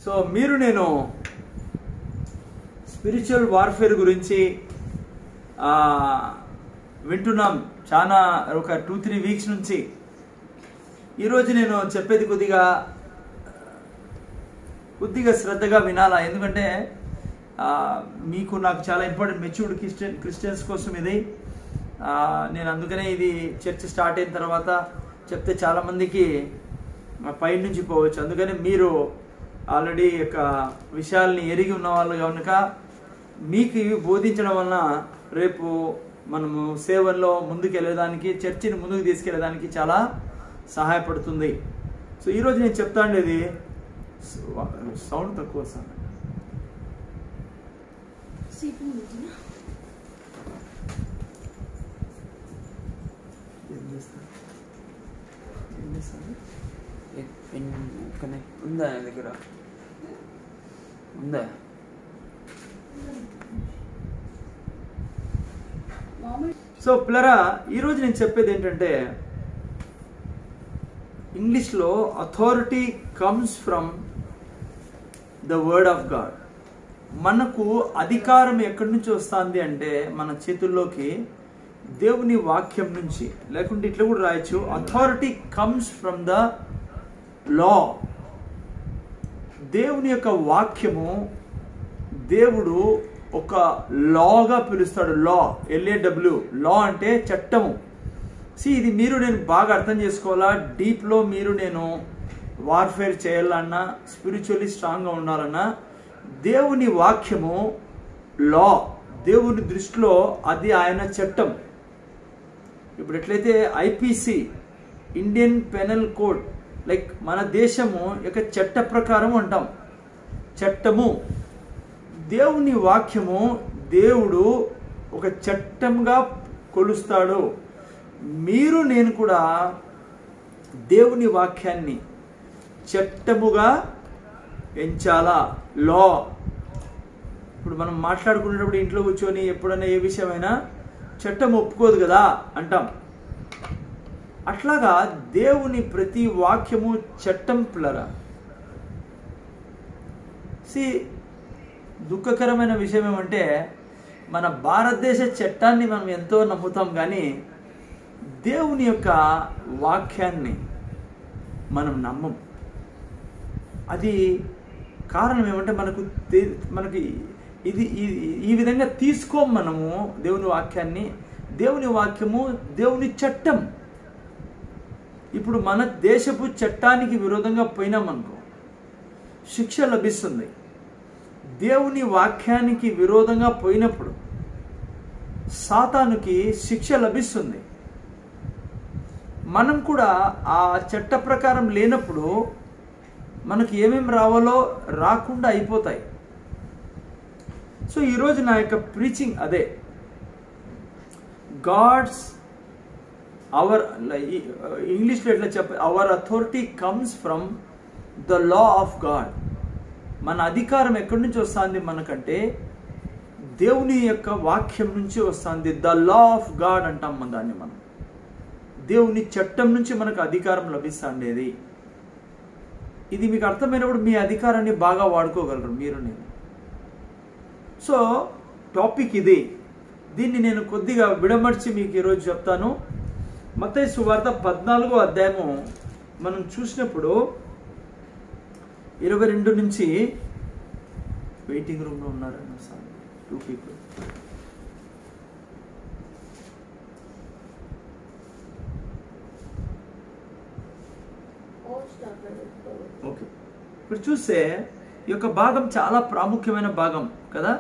So మీరు నేను spiritual warfare గురించి వింటున్నాం చాలా ఒక 2-3 వీక్స్ నుంచి. ఈరోజు నేను చెప్పేది కొద్దిగా శ్రద్ధగా వినాలా, ఎందుకంటే మీకు నాకు చాలా ఇంపార్టెంట్. మెచ్యూర్డ్ క్రిస్టియన్స్ కోసం ఇది. నేను అందుకనే ఇది చర్చ్ స్టార్ట్ అయిన తర్వాత చెప్తే చాలామందికి పై నుంచి పోవచ్చు. అందుకని మీరు ఆల్రెడీ యొక్క విషయాల్ని ఎరిగి ఉన్న వాళ్ళు కనుక మీకు ఇవి బోధించడం వలన రేపు మనము సేవల్లో ముందుకు వెళ్ళేదానికి, చర్చిని ముందుకు తీసుకెళ్ళేదానికి చాలా సహాయపడుతుంది. సో ఈరోజు నేను చెప్తా ఉండేది సౌండ్ తక్కువ వస్తుంది. ఉందా దగ్గర ఉందా? సో పిల్లరా, ఈరోజు నేను చెప్పేది ఏంటంటే ఇంగ్లీష్లో authority comes from the word of God. మనకు అధికారం ఎక్కడి నుంచి వస్తుంది అంటే మన చేతుల్లోకి దేవుని వాక్యం నుంచి. లేకుంటే ఇట్లా కూడా రాయొచ్చు, అథారిటీ కమ్స్ ఫ్రమ్ ద లా. దేవుని యొక్క వాక్యము దేవుడు ఒక లాగా పిలుస్తాడు. లా, LAW, లా అంటే చట్టము. ఇది మీరు నేను బాగా అర్థం చేసుకోవాలా. డీప్లో మీరు నేను వార్ఫేర్ చేయాలన్నా, స్పిరిచువల్లీ స్ట్రాంగ్గా ఉండాలన్నా దేవుని వాక్యము లా. దేవుని దృష్టిలో అది ఆయన చట్టం. ఇప్పుడు ఎట్లయితే IPC, Indian penal code, like మన దేశము యొక్క చట్ట ప్రకారం అంటాం, చట్టము. దేవుని వాక్యము దేవుడు ఒక చట్టంగా కొలుస్తాడు. మీరు నేను కూడా దేవుని వాక్యాన్ని చట్టముగా ఎంచాలా, లా. ఇప్పుడు మనం మాట్లాడుకునేటప్పుడు ఇంట్లో కూర్చొని ఎప్పుడైనా ఏ విషయమైనా చట్టం ఒప్పుకోదు కదా అంటాం. అట్లాగా దేవుని ప్రతి వాక్యము చట్టం పిల్లరా. దుఃఖకరమైన విషయం ఏమంటే మన భారతదేశ చట్టాన్ని మనం ఎంతో నమ్ముతాం, కానీ దేవుని యొక్క వాక్యాన్ని మనం నమ్మం. అది కారణం ఏమంటే మనకి ఇది ఈ విధంగా తీసుకోం మనము దేవుని వాక్యాన్ని. దేవుని వాక్యము దేవుని చట్టం. ఇప్పుడు మన దేశపు చట్టానికి విరోధంగా పోయినామనుకో శిక్ష లభిస్తుంది. దేవుని వాక్యానికి విరోధంగా పోయినప్పుడు సాతానుకి శిక్ష లభిస్తుంది. మనం కూడా ఆ చట్ట ప్రకారం లేనప్పుడు మనకు ఏమేమి రావాలో రాకుండా అయిపోతాయి. సో ఈరోజు నా యొక్క ప్రీచింగ్ అదే. గాడ్స్ ఇంగ్లీష్లో ఎట్లా our authority comes from the law of God. మన అధికారం ఎక్కడి నుంచి వస్తుంది మనకంటే దేవుని యొక్క వాక్యం నుంచి వస్తుంది. ద లా ఆఫ్ గాడ్ అంటాం మన దాన్ని. మనం దేవుని చట్టం నుంచి మనకు అధికారం లభిస్తుంది. ఇది మీకు అర్థమైనప్పుడు మీ అధికారాన్ని బాగా వాడుకోగలరు మీరు నేను. సో టాపిక్ ఇది. దీన్ని నేను కొద్దిగా విడమర్చి మీకు ఈరోజు చెప్తాను. మత్తయి సువార్త 14వ అధ్యాయము మనం చూసినప్పుడు 22 నుంచి వెయిటింగ్ రూమ్లో ఉన్నారన్న సార్ 2 people. ఓకే, ఇప్పుడు చూస్తే ఈ యొక్క భాగం చాలా ప్రాముఖ్యమైన భాగం కదా,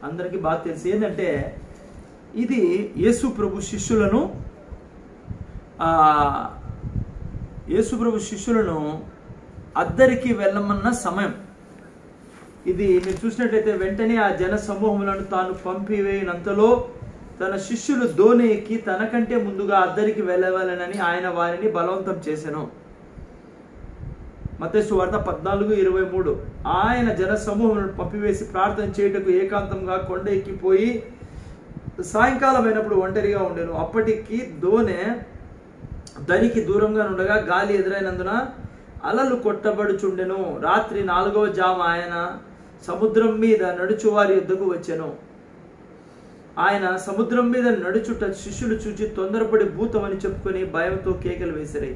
అందరికీ బాగా తెలిసి. ఏంటంటే ఇది యేసు ప్రభు శిష్యులను అద్దరికి వెళ్ళమన్న సమయం ఇది. మీరు చూసినట్లయితే వెంటనే ఆ జన సమూహములను తాను పంపివేయనంతలో తన శిష్యులు దోణి ఎక్కి తనకంటే ముందుగా అద్దరికి వెళ్ళవాలని ఆయన వారిని బలవంతం చేసెను. మత్తయి సువార్త 14:23. ఆయన జన సమూహములను పంపివేసి ప్రార్థన చేయుటకు ఏకాంతంగా కొండ ఎక్కిపోయి సాయంకాలం అయినప్పుడు ఒంటరిగా ఉండెను. అప్పటికి దోణె దరికి దూరంగా ఉండగా గాలి ఎదురైనందున అలలు కొట్టబడుచుండెను. రాత్రి 4వ జాము ఆయన సముద్రం మీద నడుచు వారి యొద్దకు వచ్చెను. ఆయన సముద్రం మీద నడుచుట శిష్యులు చూచి తొందరపడి భూతమని చెప్పుకొని భయంతో కేకలు వేసిరి.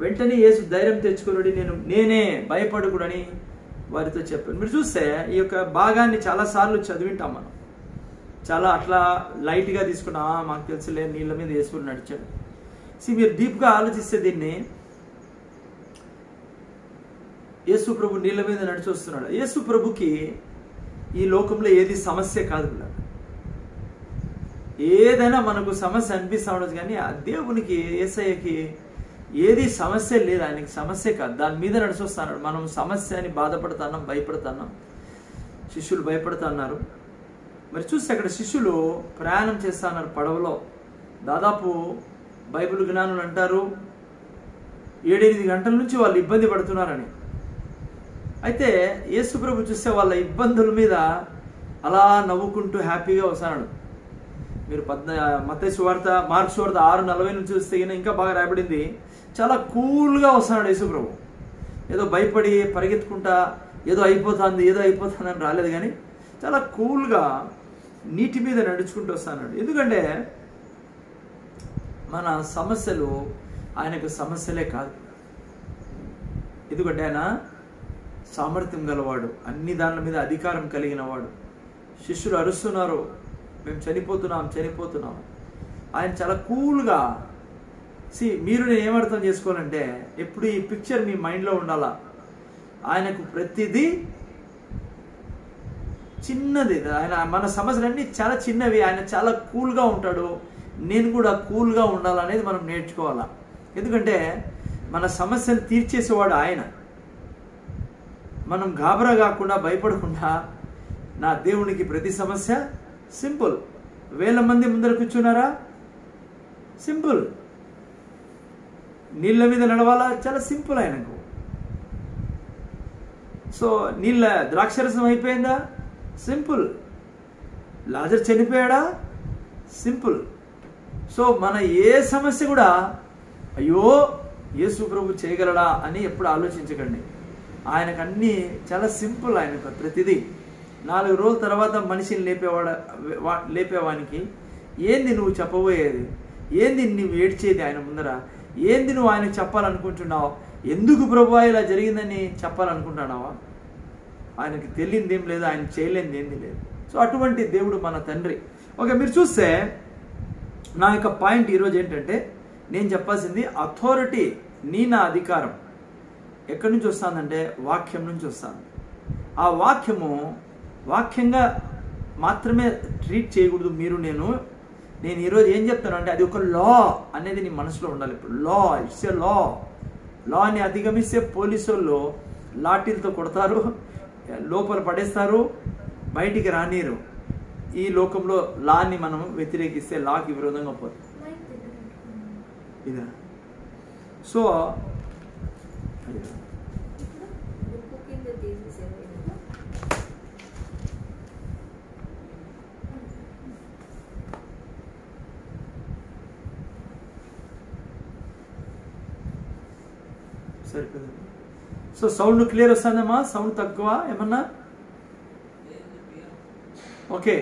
వెంటనే యేసు ధైర్యం తెచ్చుకుని నేనే, భయపడకూడని వారితో చెప్పాను. మీరు చూస్తే ఈ యొక్క భాగాన్ని చాలాసార్లు చదివింటాం మనం. చాలా అట్లా లైట్గా తీసుకున్నా మాకు తెలుసులే, నీళ్ళ మీద యేసు నడిచాడు. మీరు డీప్గా ఆలోచిస్తే దీన్ని, యేసు ప్రభు నీళ్ళ మీద నడిచి వస్తున్నాడు. యేసు ప్రభుకి ఈ లోకంలో ఏది సమస్య కాదు. ఏదైనా మనకు సమస్య అనిపిస్తూ ఉండదు, కానీ ఆ దేవునికి, యేసయ్యకి ఏది సమస్య లేదు. ఆయనకి సమస్య కాదు, దాని మీద నడిచి వస్తున్నాడు. మనం సమస్య అని బాధపడుతున్నాం, భయపడుతున్నాం. శిష్యులు భయపడుతున్నారు. మరి చూస్తే అక్కడ శిష్యులు ప్రయాణం చేస్తున్నారు పడవలో. దాదాపు బైబిల్ జ్ఞానులు అంటారు 7-8 గంటల నుంచి వాళ్ళు ఇబ్బంది పడుతున్నారని. అయితే యేసు ప్రభు చూస్తే వాళ్ళ ఇబ్బందుల మీద అలా నవ్వుకుంటూ హ్యాపీగా వస్తున్నాడు. మీరు మత్తయి సువార్త, మార్కు సువార్త 6:40 నుంచి చూస్తే ఇంకా బాగా రాయబడింది. చాలా కూల్గా వస్తున్నాడు యేసు ప్రభు. ఏదో భయపడి పరిగెత్తుకుంటా ఏదో అయిపోతుందని రాలేదు, కానీ చాలా కూల్గా నీటి మీద నడుచుకుంటూ వస్తున్నాడు. ఎందుకంటే మన సమస్యలు ఆయనకు సమస్యలే కాదు. ఎందుకంటే ఆయన సామర్థ్యం గలవాడు, అన్ని దానిల మీద అధికారం కలిగిన వాడు. శిష్యులు అరుస్తున్నారు, మేము చనిపోతున్నాం. ఆయన చాలా కూల్గా. మీరు నేను ఏమర్థం చేసుకోవాలంటే, ఎప్పుడు ఈ పిక్చర్ మీ మైండ్లో ఉండాలా. ఆయనకు ప్రతిదీ చిన్నది. ఆయన మన సమస్యలన్నీ చాలా చిన్నవి. ఆయన చాలా కూల్గా ఉంటాడు. నేను కూడా కూల్గా ఉండాలనేది మనం నేర్చుకోవాలా. ఎందుకంటే మన సమస్యను తీర్చేసేవాడు ఆయన. మనం గాబరా కాకుండా, భయపడకుండా, నా దేవునికి ప్రతి సమస్య సింపుల్. 1000 మంది ముందర కూర్చున్నారా, సింపుల్. నీళ్ళ మీద నడవాలా, చాలా సింపుల్ ఆయనకు. సో నీళ్ళ ద్రాక్షరసం అయిపోయిందా, సింపుల్. లాజర్ చనిపోయాడా, సింపుల్. సో మన ఏ సమస్య కూడా అయ్యో యేసు ప్రభు చేయగలడా అని ఎప్పుడు ఆలోచించకండి. ఆయనకు అన్నీ చాలా సింపుల్. ఆయనకు ప్రతిదీ. 4 రోజుల తర్వాత మనిషిని లేపేవానికి ఏంది నువ్వు చెప్పబోయేది, ఏంది నువ్వు ఏడ్చేది ఆయన ముందర, ఏంది నువ్వు ఆయనకు చెప్పాలనుకుంటున్నావు, ఎందుకు ప్రభువా ఇలా జరిగిందని చెప్పాలనుకుంటున్నావా? ఆయనకి తెలియంది ఏం లేదు, ఆయన చేయలేనిది ఏంది లేదు. సో అటువంటి దేవుడు మన తండ్రి. ఓకే, మీరు చూస్తే నా యొక్క పాయింట్ ఈరోజు ఏంటంటే, నేను చెప్పాల్సింది అథారిటీ, నా అధికారం ఎక్కడి నుంచి వస్తుందంటే వాక్యం నుంచి వస్తుంది. ఆ వాక్యంగా మాత్రమే ట్రీట్ చేయకూడదు మీరు. నేను ఈరోజు ఏం చెప్తాను అంటే, అది ఒక లా అనేది నీ మనసులో ఉండాలి. ఇప్పుడు లా, ఇట్స్ ఏ లాని అధిగమిస్తే పోలీసు వాళ్ళు లాఠీలతో కొడతారు, లోపల పడేస్తారు, బయటికి రానిరు. ఈ లోకంలో లాని మనం వ్యతిరేకిస్తే లాకి విరోధంగా పోతుంది. ఇదా సో సరిపోయింది. సో సౌండ్ క్లియర్ వస్తుందమ్మా? సౌండ్ తక్కువ ఏమన్నా? Okay,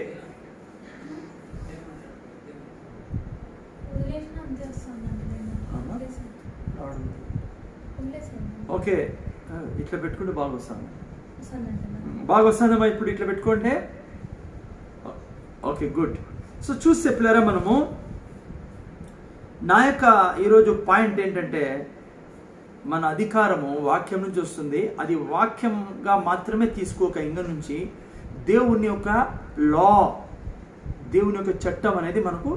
okay. ఇట్లా పెట్టుకుంటే బాగా వస్తుందమ్మా. ఇప్పుడు ఇట్లా పెట్టుకుంటే ఓకే, గుడ్. సో చూస్తే పిల్లరా, మనము నా యొక్క ఈరోజు పాయింట్ ఏంటంటే, మన అధికారము వాక్యం నుంచి వస్తుంది. అది వాక్యంగా మాత్రమే తీసుకోక ఇంక నుంచి దేవుని యొక్క లా, దేవుని యొక్క చట్టం అనేది మనకు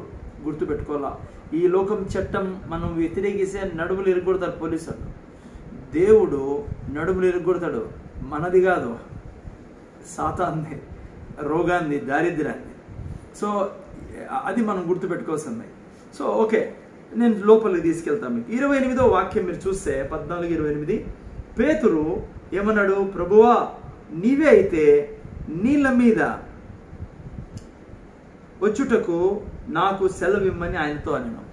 గుర్తుపెట్టుకోవాలా. ఈ లోకం చట్టం మనం వ్యతిరేకిస్తే నడుములు ఇరుగొడతారు పోలీసులు. దేవుడు నడుములు ఇరుగొడతాడు, మనది కాదు, సాతాన్ది, రోగాన్ని, దారిద్ర్యాన్ని. సో అది మనం గుర్తుపెట్టుకోవాల్సింది. సో ఓకే, నేను లోపలికి తీసుకెళ్తాను మీకు. 28వ వాక్యం మీరు చూస్తే 14:28 పేతురు ఏమన్నాడు? ప్రభువా, నీవే అయితే నీళ్ళ మీద వచ్చుటకు నాకు సెలవిమ్మని ఆయనతో అన్నాను.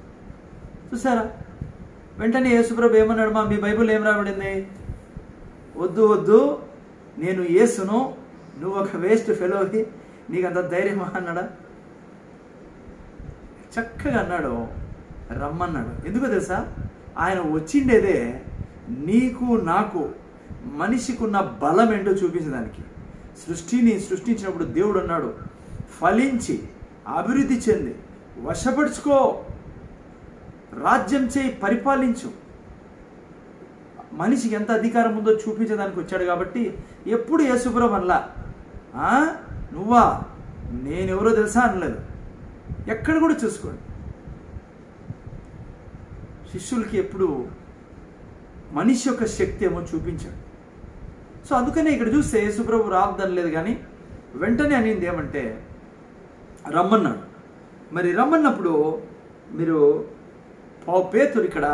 చూసారా, వెంటనే యేసుప్రభు ఏమన్నాడు, మీ బైబిల్ ఏం రాబడింది? వద్దు వద్దు, నేను యేసును, నువ్వు ఒక వేస్ట్ ఫెలోవి, నీకంత ధైర్యమా అన్నాడా? చక్కగా అన్నాడు, రమ్మన్నాడు. ఎందుకో తెలుసా? ఆయన వచ్చిండేదే నీకు నాకు మనిషికున్న బలం ఏంటో చూపించడానికి. సృష్టిని సృష్టించినప్పుడు దేవుడు అన్నాడు, ఫలించి అభివృద్ధి చెంది వశపరుచుకో, రాజ్యం చేయి, పరిపాలించు. మనిషికి ఎంత అధికారం ఉందో చూపించడానికి వచ్చాడు. కాబట్టి ఎప్పుడు యేసుప్రభు అనలా నువ్వా, నేనెవరో తెలుసా అనలేదు. ఎక్కడ కూడా చూసుకోండి, శిష్యులకి ఎప్పుడు మనిషి యొక్క శక్తి ఏమో చూపించాడు. సో అందుకనే ఇక్కడ చూస్తే యేసుప్రభు రావద్దనలేదు, కానీ వెంటనే అనింది ఏమంటే రమ్మన్నాడు. మరి రమ్మన్నప్పుడు మీరు పేతురు ఇక్కడ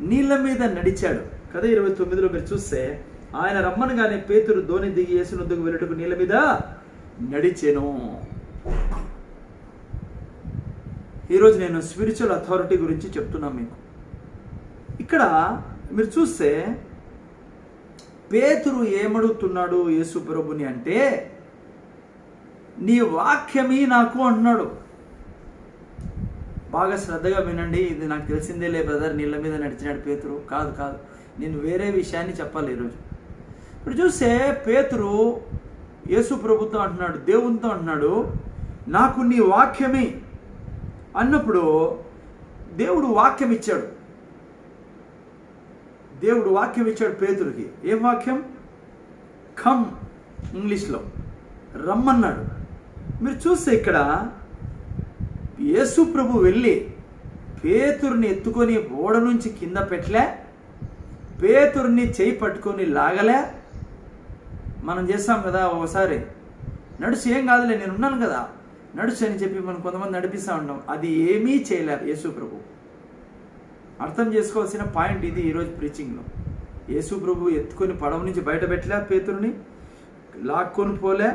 నీళ్ళ మీద నడిచాడు కదా. 29లో మీరు చూస్తే ఆయన రమ్మనగానే పేతురు దోణి దిగి యేసు వద్దకు వెళ్ళటకు నీళ్ళ మీద నడిచెను. ఈరోజు నేను స్పిరిచువల్ అథారిటీ గురించి చెప్తున్నాను మీకు. ఇక్కడ మీరు చూస్తే పేతురు ఏమడుగుతున్నాడు యేసు ప్రభుని అంటే, నీ వాక్యమీ నాకు అంటున్నాడు. బాగా శ్రద్ధగా వినండి, ఇది నాకు తెలిసిందే లే బ్రదర్, నీళ్ళ మీద నడిచినాడు పేతురు. కాదు కాదు, నేను వేరే విషయాన్ని చెప్పాలి ఈరోజు. ఇప్పుడు చూస్తే పేతురు యేసు ప్రభుతో అంటున్నాడు, దేవునితో అంటున్నాడు, నాకు నీ వాక్యమే అన్నప్పుడు దేవుడు వాక్యం ఇచ్చాడు. దేవుడు వాక్యం ఇచ్చాడు పేతురుకి. ఏం వాక్యం? కమ్, ఇంగ్లీష్లో రమ్మన్నాడు. మీరు చూస్తే ఇక్కడ యేసు ప్రభు వెళ్ళి పేతురుని ఎత్తుకొని ఓడ నుంచి కింద పెట్టలే, పేతురుని చేయి పట్టుకొని లాగలే. మనం చేస్తాం కదా ఒకసారి, నడుచు, ఏం కాదులే నేను ఉన్నాను కదా నడుచు అని చెప్పి మనం కొంతమంది నడిపిస్తూ ఉంటాం. అది ఏమీ చేయలేరు యేసు ప్రభు. అర్థం చేసుకోవాల్సిన పాయింట్ ఇది ఈరోజు ప్రీచింగ్లో. యేసు ప్రభు ఎత్తుకొని పడవ నుంచి బయట పెట్టలే, పేతురుని లాక్కొని పోలే,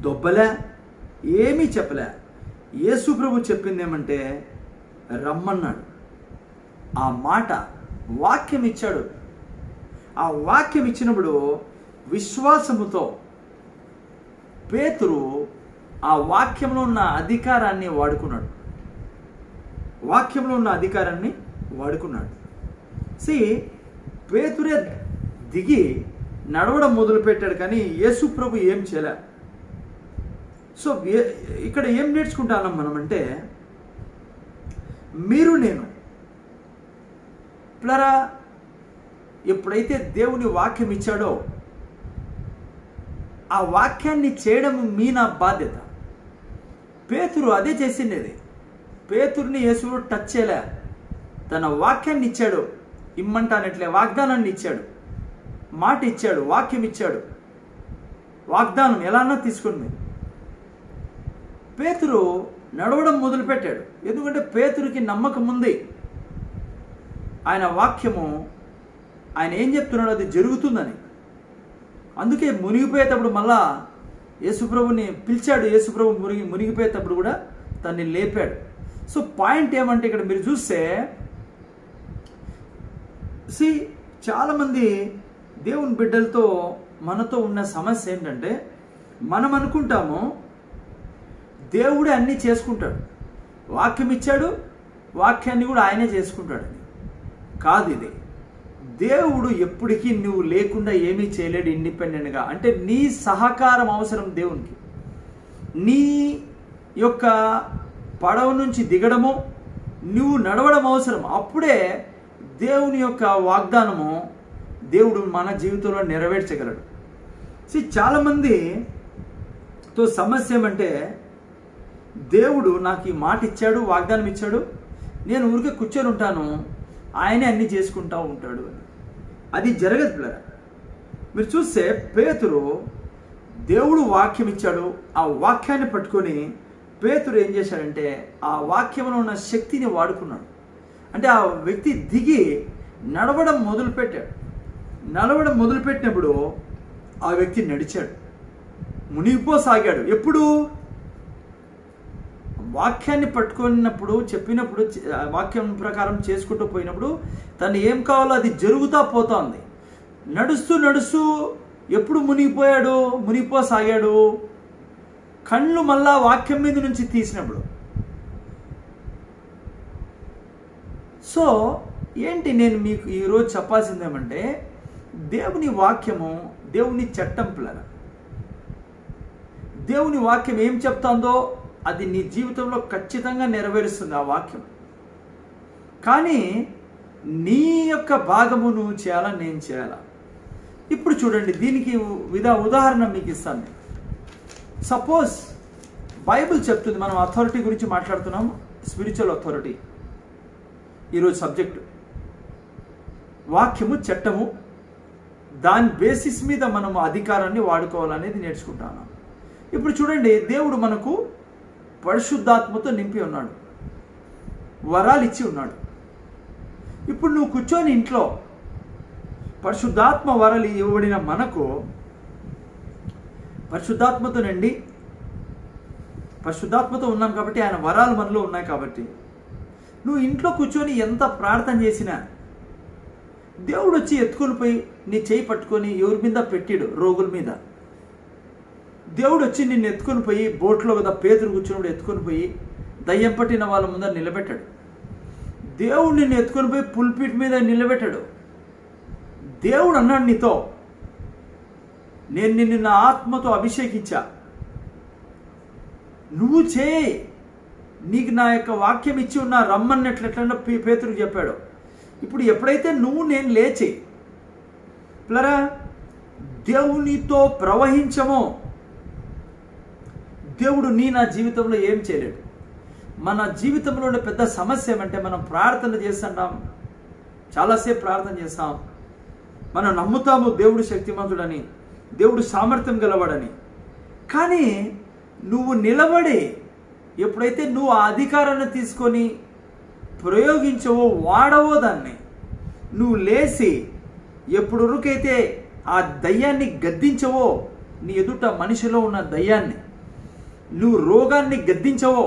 దొబ్బలే, ఏమీ చెప్పలే. యేసు ప్రభు చెప్పింది ఏమంటే రమ్మన్నాడు. ఆ మాట వాక్యం ఇచ్చాడు. ఆ వాక్యం ఇచ్చినప్పుడు విశ్వాసముతో పేతురు ఆ వాక్యంలో ఉన్న అధికారాన్ని వాడుకున్నాడు. వాక్యంలో ఉన్న అధికారాన్ని వాడుకున్నాడు. పేతురే దిగి నడవడం మొదలుపెట్టాడు, కానీ యేసు ప్రభు ఏం చేయలే. సో ఇక్కడ ఏం నేర్చుకుంటాం మనం అంటే, మీరు నేను ప్లరా ఎప్పుడైతే దేవుని వాక్యం ఇచ్చాడో ఆ వాక్యాన్ని చేయడం మీ నా బాధ్యత. పేతురు అదే చేసిండేది. పేతురుని యేసు టచ్ చేయలే, తన వాక్యాన్ని ఇచ్చాడు. ఇమ్మంటానట్లే వాగ్దానాన్ని ఇచ్చాడు, మాట ఇచ్చాడు, వాక్యం ఇచ్చాడు. వాగ్దానం ఎలా అన్నా తీసుకోండి మీరు. పేతురు నడవడం మొదలుపెట్టాడు. ఎందుకంటే పేతురుకి నమ్మకం ఉంది, ఆయన వాక్యము, ఆయన ఏం చెప్తున్నాడో అది జరుగుతుందని. అందుకే మునిగిపోయేటప్పుడు మళ్ళా యేసుప్రభుని పిలిచాడు. యేసుప్రభు మునిగిపోయేటప్పుడు కూడా తన్ని లేపాడు. సో పాయింట్ ఏమంటే ఇక్కడ మీరు చూస్తే చాలామంది దేవుని బిడ్డలతో మనతో ఉన్న సమస్య ఏంటంటే, మనం అనుకుంటాము దేవుడే అన్నీ చేసుకుంటాడు, వాక్యం ఇచ్చాడు, వాక్యాన్ని కూడా ఆయనే చేసుకుంటాడు. కాదు, ఇది దేవుడు ఎప్పటికీ నువ్వు లేకుండా ఏమీ చేయలేడు ఇండిపెండెంట్గా. అంటే నీ సహకారం అవసరం దేవునికి. నీ యొక్క పడవ నుంచి దిగడము, నువ్వు నడవడం అవసరం. అప్పుడే దేవుని యొక్క వాగ్దానము దేవుడు మన జీవితంలో నెరవేర్చగలడు. చాలామందితో సమస్య ఏమంటే, దేవుడు నాకు ఈ మాట ఇచ్చాడు, వాగ్దానం ఇచ్చాడు, నేను ఊరికే కూర్చొని ఉంటాను, ఆయనే అన్నీ చేసుకుంటూ ఉంటాడు. అది జరగదు పిల్లరా. మీరు చూస్తే పేతురు దేవుడు వాక్యం ఇచ్చాడు, ఆ వాక్యాన్ని పట్టుకొని పేతురు ఏం చేశాడంటే ఆ వాక్యంలో ఉన్న శక్తిని వాడుకున్నాడు. అంటే ఆ వ్యక్తి దిగి నడవడం మొదలుపెట్టాడు. నడవడం మొదలుపెట్టినప్పుడు ఆ వ్యక్తి నడిచాడు, మునిగిపోసాగాడు. ఎప్పుడు? వాక్యాన్ని పట్టుకున్నప్పుడు చెప్పినప్పుడు వాక్యం ప్రకారం చేసుకుంటూ పోయినప్పుడు తను ఏం కావాలో అది జరుగుతూ పోతోంది. నడుస్తూ నడుస్తూ ఎప్పుడు మునిగిపోసాగాడు కళ్ళు మళ్ళా వాక్యం మీద నుంచి తీసినప్పుడు. సో ఏంటి నేను మీకు ఈరోజు చెప్పాల్సిందేమంటే, దేవుని వాక్యము దేవుని చట్టం పిల్లల. దేవుని వాక్యం ఏం చెప్తాందో అది నీ జీవితంలో ఖచ్చితంగా నెరవేరుస్తుంది ఆ వాక్యం. కానీ నీ యొక్క భాగము నువ్వు చేయాలా, నేను చేయాలా? ఇప్పుడు చూడండి, దీనికి ఉదాహరణ మీకు ఇస్తాను. సపోజ్ బైబిల్ చెప్తుంది, మనం అథారిటీ గురించి మాట్లాడుతున్నాం, స్పిరిచువల్ అథారిటీ ఈరోజు సబ్జెక్టు. వాక్యము చట్టము, దాని బేసిస్ మీద మనము అధికారాన్ని వాడుకోవాలనేది నేర్చుకుంటాను. ఇప్పుడు చూడండి, దేవుడు మనకు పరిశుద్ధాత్మతో నింపి ఉన్నాడు, వరాలు ఇచ్చి ఉన్నాడు. ఇప్పుడు నువ్వు కూర్చొని ఇంట్లో పరిశుద్ధాత్మ వరాలు ఇవ్వబడిన మనకు పరిశుద్ధాత్మతో నిండి పరిశుద్ధాత్మతో ఉన్నాం కాబట్టి ఆయన వరాలు మనలో ఉన్నాయి కాబట్టి నువ్వు ఇంట్లో కూర్చొని ఎంత ప్రార్థన చేసినా దేవుడు వచ్చి ఎత్తుకొని పోయి నీ చేయి పట్టుకొని ఎవరి మీద పెట్టాడు, రోగుల మీద. దేవుడు వచ్చి నిన్ను ఎత్తుకొని పోయి బోట్లో కదా పేతురు కూర్చున్నప్పుడు ఎత్తుకొని పోయి దయ్యం పట్టిన వాళ్ళ ముందర నిలబెట్టాడు. దేవుడు నిన్ను ఎత్తుకొని పోయి పుల్పిట్ మీద నిలబెట్టాడు. దేవుడు అన్నాడు నీతో, నేను నిన్ను నా ఆత్మతో అభిషేకించా, నువ్వు చేయి, నీకు నా యొక్క వాక్యం ఇచ్చి ఉన్నా రమ్మన్నట్లెట్లన్నా పేతురుకు చెప్పాడు. ఇప్పుడు ఎప్పుడైతే నువ్వు నేను లేచి పిల్లరా దేవునితో ప్రవహించమో, దేవుడు నా జీవితంలో ఏం చేయలేడు. మన జీవితంలో ఉండే పెద్ద సమస్య ఏమంటే, మనం ప్రార్థన చేస్తున్నాం, చాలాసేపు ప్రార్థన చేస్తాం, మనం నమ్ముతాము దేవుడు శక్తిమంతుడని, దేవుడు సామర్థ్యం గలవాడని. కానీ నువ్వు నిలబడి ఎప్పుడైతే నువ్వు ఆ అధికారాన్ని తీసుకొని ప్రయోగించవో, వాడవో, దాన్ని నువ్వు లేచి ఎప్పుడొరకైతే ఆ దయ్యాన్ని గద్దించవో, నీ ఎదుట మనిషిలో ఉన్న దయ్యాన్ని, నువ్వు రోగాన్ని గద్దించవో,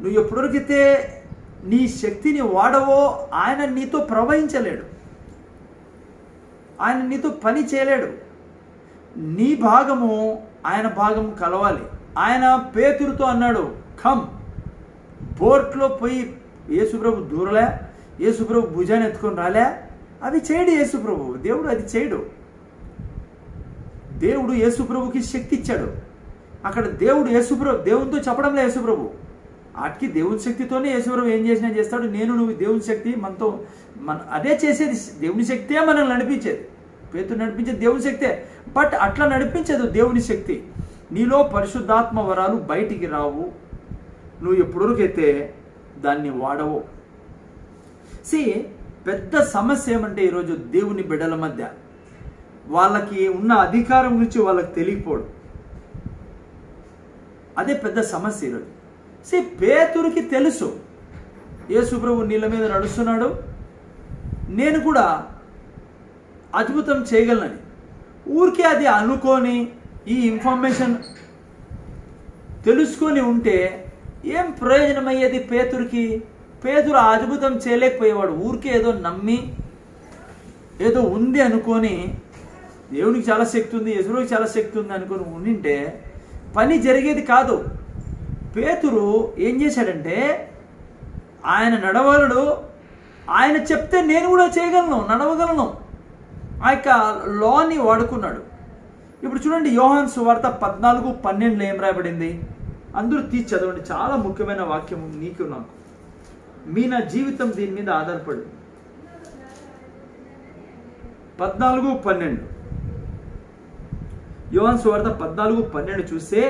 నువ్వు ఎప్పుడొరకైతే నీ శక్తిని వాడవో, ఆయన నీతో ప్రవహించలేడు, ఆయన నీతో పని చేయలేడు. నీ భాగము ఆయన భాగం కలవాలి. ఆయన పేతురుతో అన్నాడు, కమ్. బోట్లో పోయి యేసుప్రభు దూరలే, యేసుప్రభు భుజాన్ని ఎత్తుకొని రాలే, అది చేయడు యేసుప్రభు. దేవుడు అది చేయడు. దేవుడు యేసుప్రభుకి శక్తి ఇచ్చాడు. అక్కడ దేవుడు దేవునితో చెప్పడంలే యేసుప్రభు, వాటికి దేవుని శక్తితోనే యేసుప్రభు ఏం చేసినా చేస్తాడు. నువ్వు దేవుని శక్తి మనతో, అదే చేసేది. దేవుని శక్తే మనల్ని నడిపించేది. పేతురు నడిపించేది దేవుని శక్తే. బట్ అట్లా నడిపించదు దేవుని శక్తి. నీలో పరిశుద్ధాత్మ వరాలు బయటికి రావు, నువ్వు ఎప్పుడొరకైతే దాన్ని వాడవు. పెద్ద సమస్య ఏమంటే, ఈరోజు దేవుని బిడ్డల మధ్య వాళ్ళకి ఉన్న అధికారం గురించి వాళ్ళకి తెలియకపోవడం, అదే పెద్ద సమస్య ఈరోజు. పేతురుకి తెలుసు యేసుప్రభు నీళ్ళ మీద నడుస్తున్నాడు, నేను కూడా అద్భుతం చేయగలనని. ఊరికే అది అనుకొని ఈ ఇన్ఫర్మేషన్ తెలుసుకొని ఉంటే ఏం ప్రయోజనం అయ్యేది పేతురుకి? పేతురు అద్భుతం చేయలేకపోయేవాడు. ఊరికే ఏదో నమ్మి ఏదో ఉంది అనుకొని, దేవునికి చాలా శక్తి ఉంది, యేసుప్రభుకి చాలా శక్తి ఉంది అనుకొని ఉండింటే పని జరిగేది కాదు. పేతురు ఏం చేశాడంటే, ఆయన నడవగలడు, ఆయన చెప్తే నేను కూడా చేయగలను, నడవగలను, ఆ యొక్క లాని వాడుకున్నాడు. ఇప్పుడు చూడండి, యోహాను సువార్త 14:12 ఏం రాయబడింది? అందరూ తీసి చదవండి. చాలా ముఖ్యమైన వాక్యం నీకు నాకు. నా జీవితం దీని మీద ఆధారపడి. 14:12 యోహాను సువార్త 14:12 చూస్తే,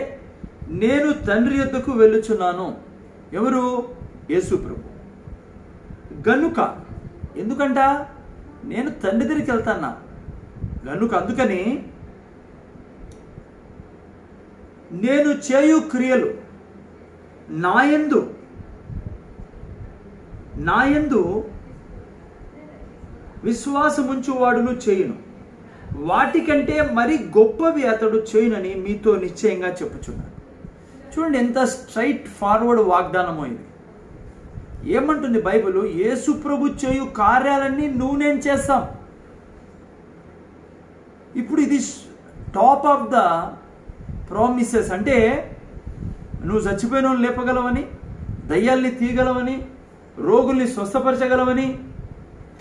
నేను తండ్రి యొద్దకు వెళ్ళుచున్నాను. ఎవరు? యేసుప్రభు. గనుక, ఎందుకంట నేను తండ్రి దగ్గరికి వెళ్తానా గనుక, అందుకని నేను చేయు క్రియలు నాయందు విశ్వాసముంచువాడును చేయును, వాటికంటే మరి గొప్పవి అతడు చేయునని మీతో నిశ్చయంగా చెప్పుచున్నాడు. చూడండి ఎంత స్ట్రైట్ ఫార్వర్డ్ వాగ్దానమో ఇది. ఏమంటుంది బైబిల్? యేసు ప్రభు చేయు కార్యాలన్నీ నువ్వు నేను చేస్తాం. ఇప్పుడు ఇది టాప్ ఆఫ్ ద ప్రామిసెస్. అంటే నువ్వు చచ్చిపోయిన వాళ్ళు లేపగలవని, దయ్యాల్ని తీయగలవని, రోగుల్ని స్వస్థపరచగలవని,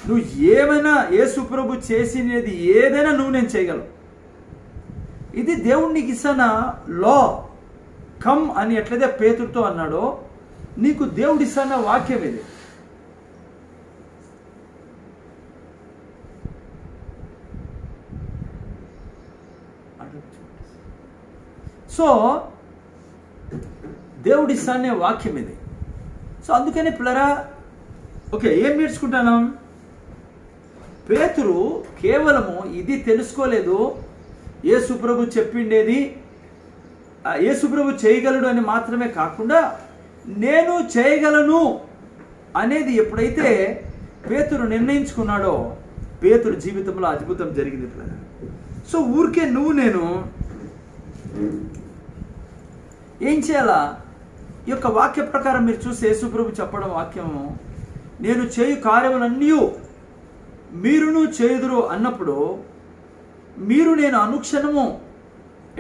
నువ్వు ఏమైనా యేసు ప్రభు చేసినది ఏదైనా నువ్వు నేను చేయగలవు. ఇది దేవుడు నీకు ఇస్తున్న లా. కమ్ అని ఎట్లయితే పేతురుతో అన్నాడో, నీకు దేవుడు ఇస్తున్న వాక్యం ఇది. సో దేవుడు ఇస్తానే వాక్యం ఇది. సో అందుకని పిల్లరా, ఓకే, ఏం నేర్చుకుంటాను? పేతురు కేవలము ఇది తెలుసుకోలేదు, యేసు ప్రభు చెప్పిండేది యేసు ప్రభు చేయగలడు అని మాత్రమే కాకుండా నేను చేయగలను అనేది ఎప్పుడైతే పేతురు నిర్ణయించుకున్నాడో, పేతురు జీవితంలో అద్భుతం జరిగింది పిల్లరా. సో ఊరికే నువ్వు నేను ఏం చేయాలా? ఈ యొక్క వాక్య ప్రకారం మీరు చూస్తే యేసు ప్రభు చెప్పడం వాక్యము, నేను చేయు కార్యములన్నీ మీరును చేయుదురు అన్నప్పుడు, మీరు నేను అనుక్షణము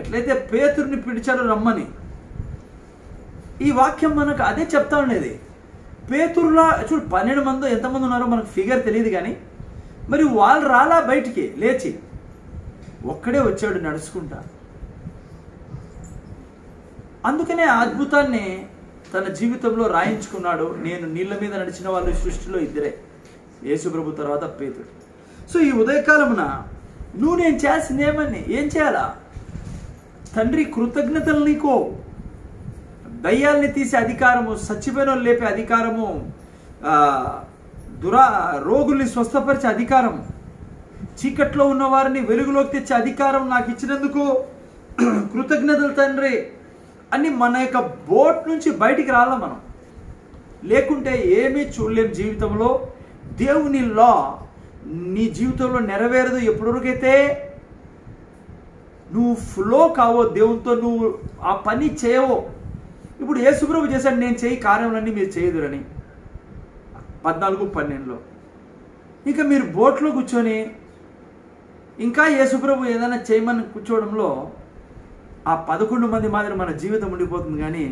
ఎట్లయితే పేతురుని పిలిచారో రమ్మని, ఈ వాక్యం మనకు అదే చెప్తా ఉండేది. పేతురులా చూడు, 12 మంది ఎంతమంది ఉన్నారో మనకు ఫిగర్ తెలియదు, కానీ మరి వాళ్ళు రాలా బయటికి లేచి, ఒక్కడే వచ్చాడు నడుచుకుంటా. అందుకనే ఆ అద్భుతాన్ని తన జీవితంలో రాయించుకున్నాడు. నేను నీళ్ళ మీద నడిచిన వాళ్ళు సృష్టిలో ఇద్దరే, యేసు ప్రభు తర్వాత పేతురు. సో ఈ ఉదయకాలమున నువ్వు నేను చేసిందేమని ఏం చేయాలా? తండ్రి కృతజ్ఞతలు నీకో, దయ్యాల్ని తీసే అధికారము, చచ్చిపోయిన లేపే అధికారము, రోగుల్ని స్వస్థపరిచే అధికారము, చీకట్లో ఉన్న వారిని వెలుగులోకి తెచ్చే అధికారం నాకు ఇచ్చినందుకు కృతజ్ఞతలు తండ్రి అని మన యొక్క బోట్ నుంచి బయటికి రాలా మనం. లేకుంటే ఏమీ చూడలేం జీవితంలో. దేవుని లా నీ జీవితంలో నెరవేరదు ఎప్పటివరకైతే నువ్వు ఫ్లో కావో, దేవునితో నువ్వు ఆ పని చేయవో. ఇప్పుడు యేసుప్రభు చేశాడు, నేను చేయి కార్యములన్నీ మీరు చేయదురని 14:12. ఇంకా మీరు బోట్లో కూర్చొని ఇంకా యేసుప్రభు ఏదైనా చేయమని కూర్చోవడంలో ఆ 11 మంది మాదిరి మన జీవితం ఉండిపోతుంది. కానీ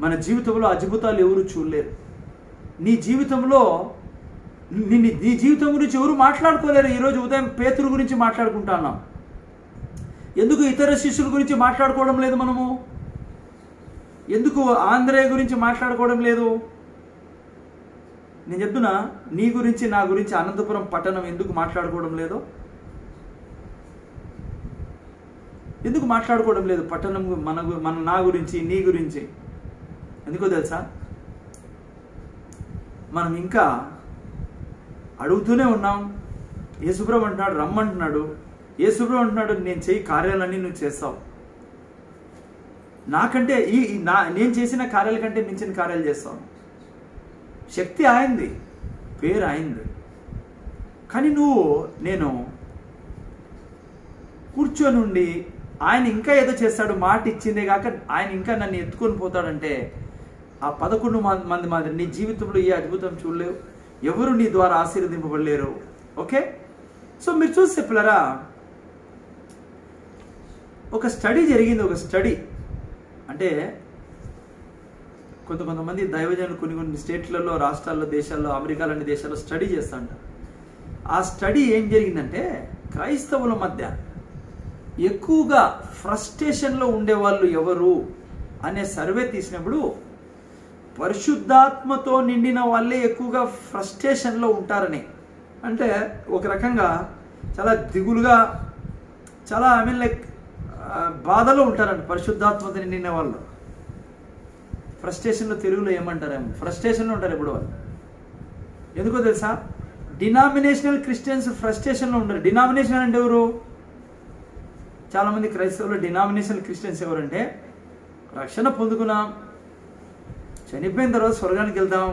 మన జీవితంలో అద్భుతాలు ఎవరు చూడలేరు. నీ జీవితంలో నీ జీవితం గురించి ఎవరు మాట్లాడుకోలేరు. ఈరోజు ఉదయం పేతురు గురించి మాట్లాడుకుంటున్నాం. ఎందుకు ఇతర శిష్యుల గురించి మాట్లాడుకోవడం లేదు? మనము ఎందుకు ఆంధ్రేయ గురించి మాట్లాడుకోవడం లేదు? నేను చెప్తున్నా, నీ గురించి నా గురించి అనంతపురం పట్టణం ఎందుకు మాట్లాడుకోవడం లేదు? ఎందుకు మాట్లాడుకోవడం లేదు? పట్టణం నా గురించి, నీ గురించి ఎందుకో తెలుసా? మనం ఇంకా అడుగుతూనే ఉన్నాం. యేసుప్రభు అంటున్నాడు రమ్మంటున్నాడు, యేసుప్రభు అంటున్నాడు నేను చేయి కార్యాలన్నీ నువ్వు చేస్తావు. నాకంటే నేను చేసిన కార్యాల కంటే మించిన కార్యాలు చేస్తావు. శక్తి ఆయనది, పేరు ఆయనది. కానీ నేను కూర్చొని ఉండి ఆయన ఇంకా ఏదో చేస్తాడు, మాట ఇచ్చిందే కాక ఆయన ఇంకా నన్ను ఎత్తుకొని పోతాడంటే, ఆ 11 మంది మాదిరి నీ జీవితంలో ఏ అద్భుతం చూడలేవు, ఎవరు నీ ద్వారా ఆశీర్వదింపబడలేరు. ఓకే, సో మీరు చూస్తే పిల్లరా, ఒక స్టడీ జరిగింది. ఒక స్టడీ అంటే కొంతమంది దైవజనులు కొన్ని స్టేట్లలో, రాష్ట్రాల్లో, దేశాల్లో, అమెరికా లాంటి దేశాల్లో స్టడీ చేస్తూ ఉంటారు. ఆ స్టడీ ఏం జరిగిందంటే, క్రైస్తవుల మధ్య ఎక్కువగా ఫ్రస్ట్రేషన్లో ఉండేవాళ్ళు ఎవరు అనే సర్వే తీసినప్పుడు పరిశుద్ధాత్మతో నిండిన వాళ్ళే ఎక్కువగా ఫ్రస్ట్రేషన్లో ఉంటారని. అంటే ఒక రకంగా చాలా దిగులుగా, చాలా లైక్ బాధలో ఉంటారండి పరిశుద్ధాత్మతో నిండిన వాళ్ళు. ఫ్రస్ట్రేషన్లో తెలుగులో ఏమంటారేమో, ఫ్రస్ట్రేషన్లో ఉంటారు ఎప్పుడు వాళ్ళు. ఎందుకో తెలుసా? డినామినేషనల్ క్రిస్టియన్స్ ఫ్రస్ట్రేషన్లో ఉంటారు. డినామినేషన్ అంటే ఎవరు? చాలామంది క్రైస్తవులు డినామినేషనల్ క్రిస్టియన్స్ ఎవరంటే, రక్షణ పొందుకున్నాం, చనిపోయిన తర్వాత స్వర్గానికి వెళ్తాం,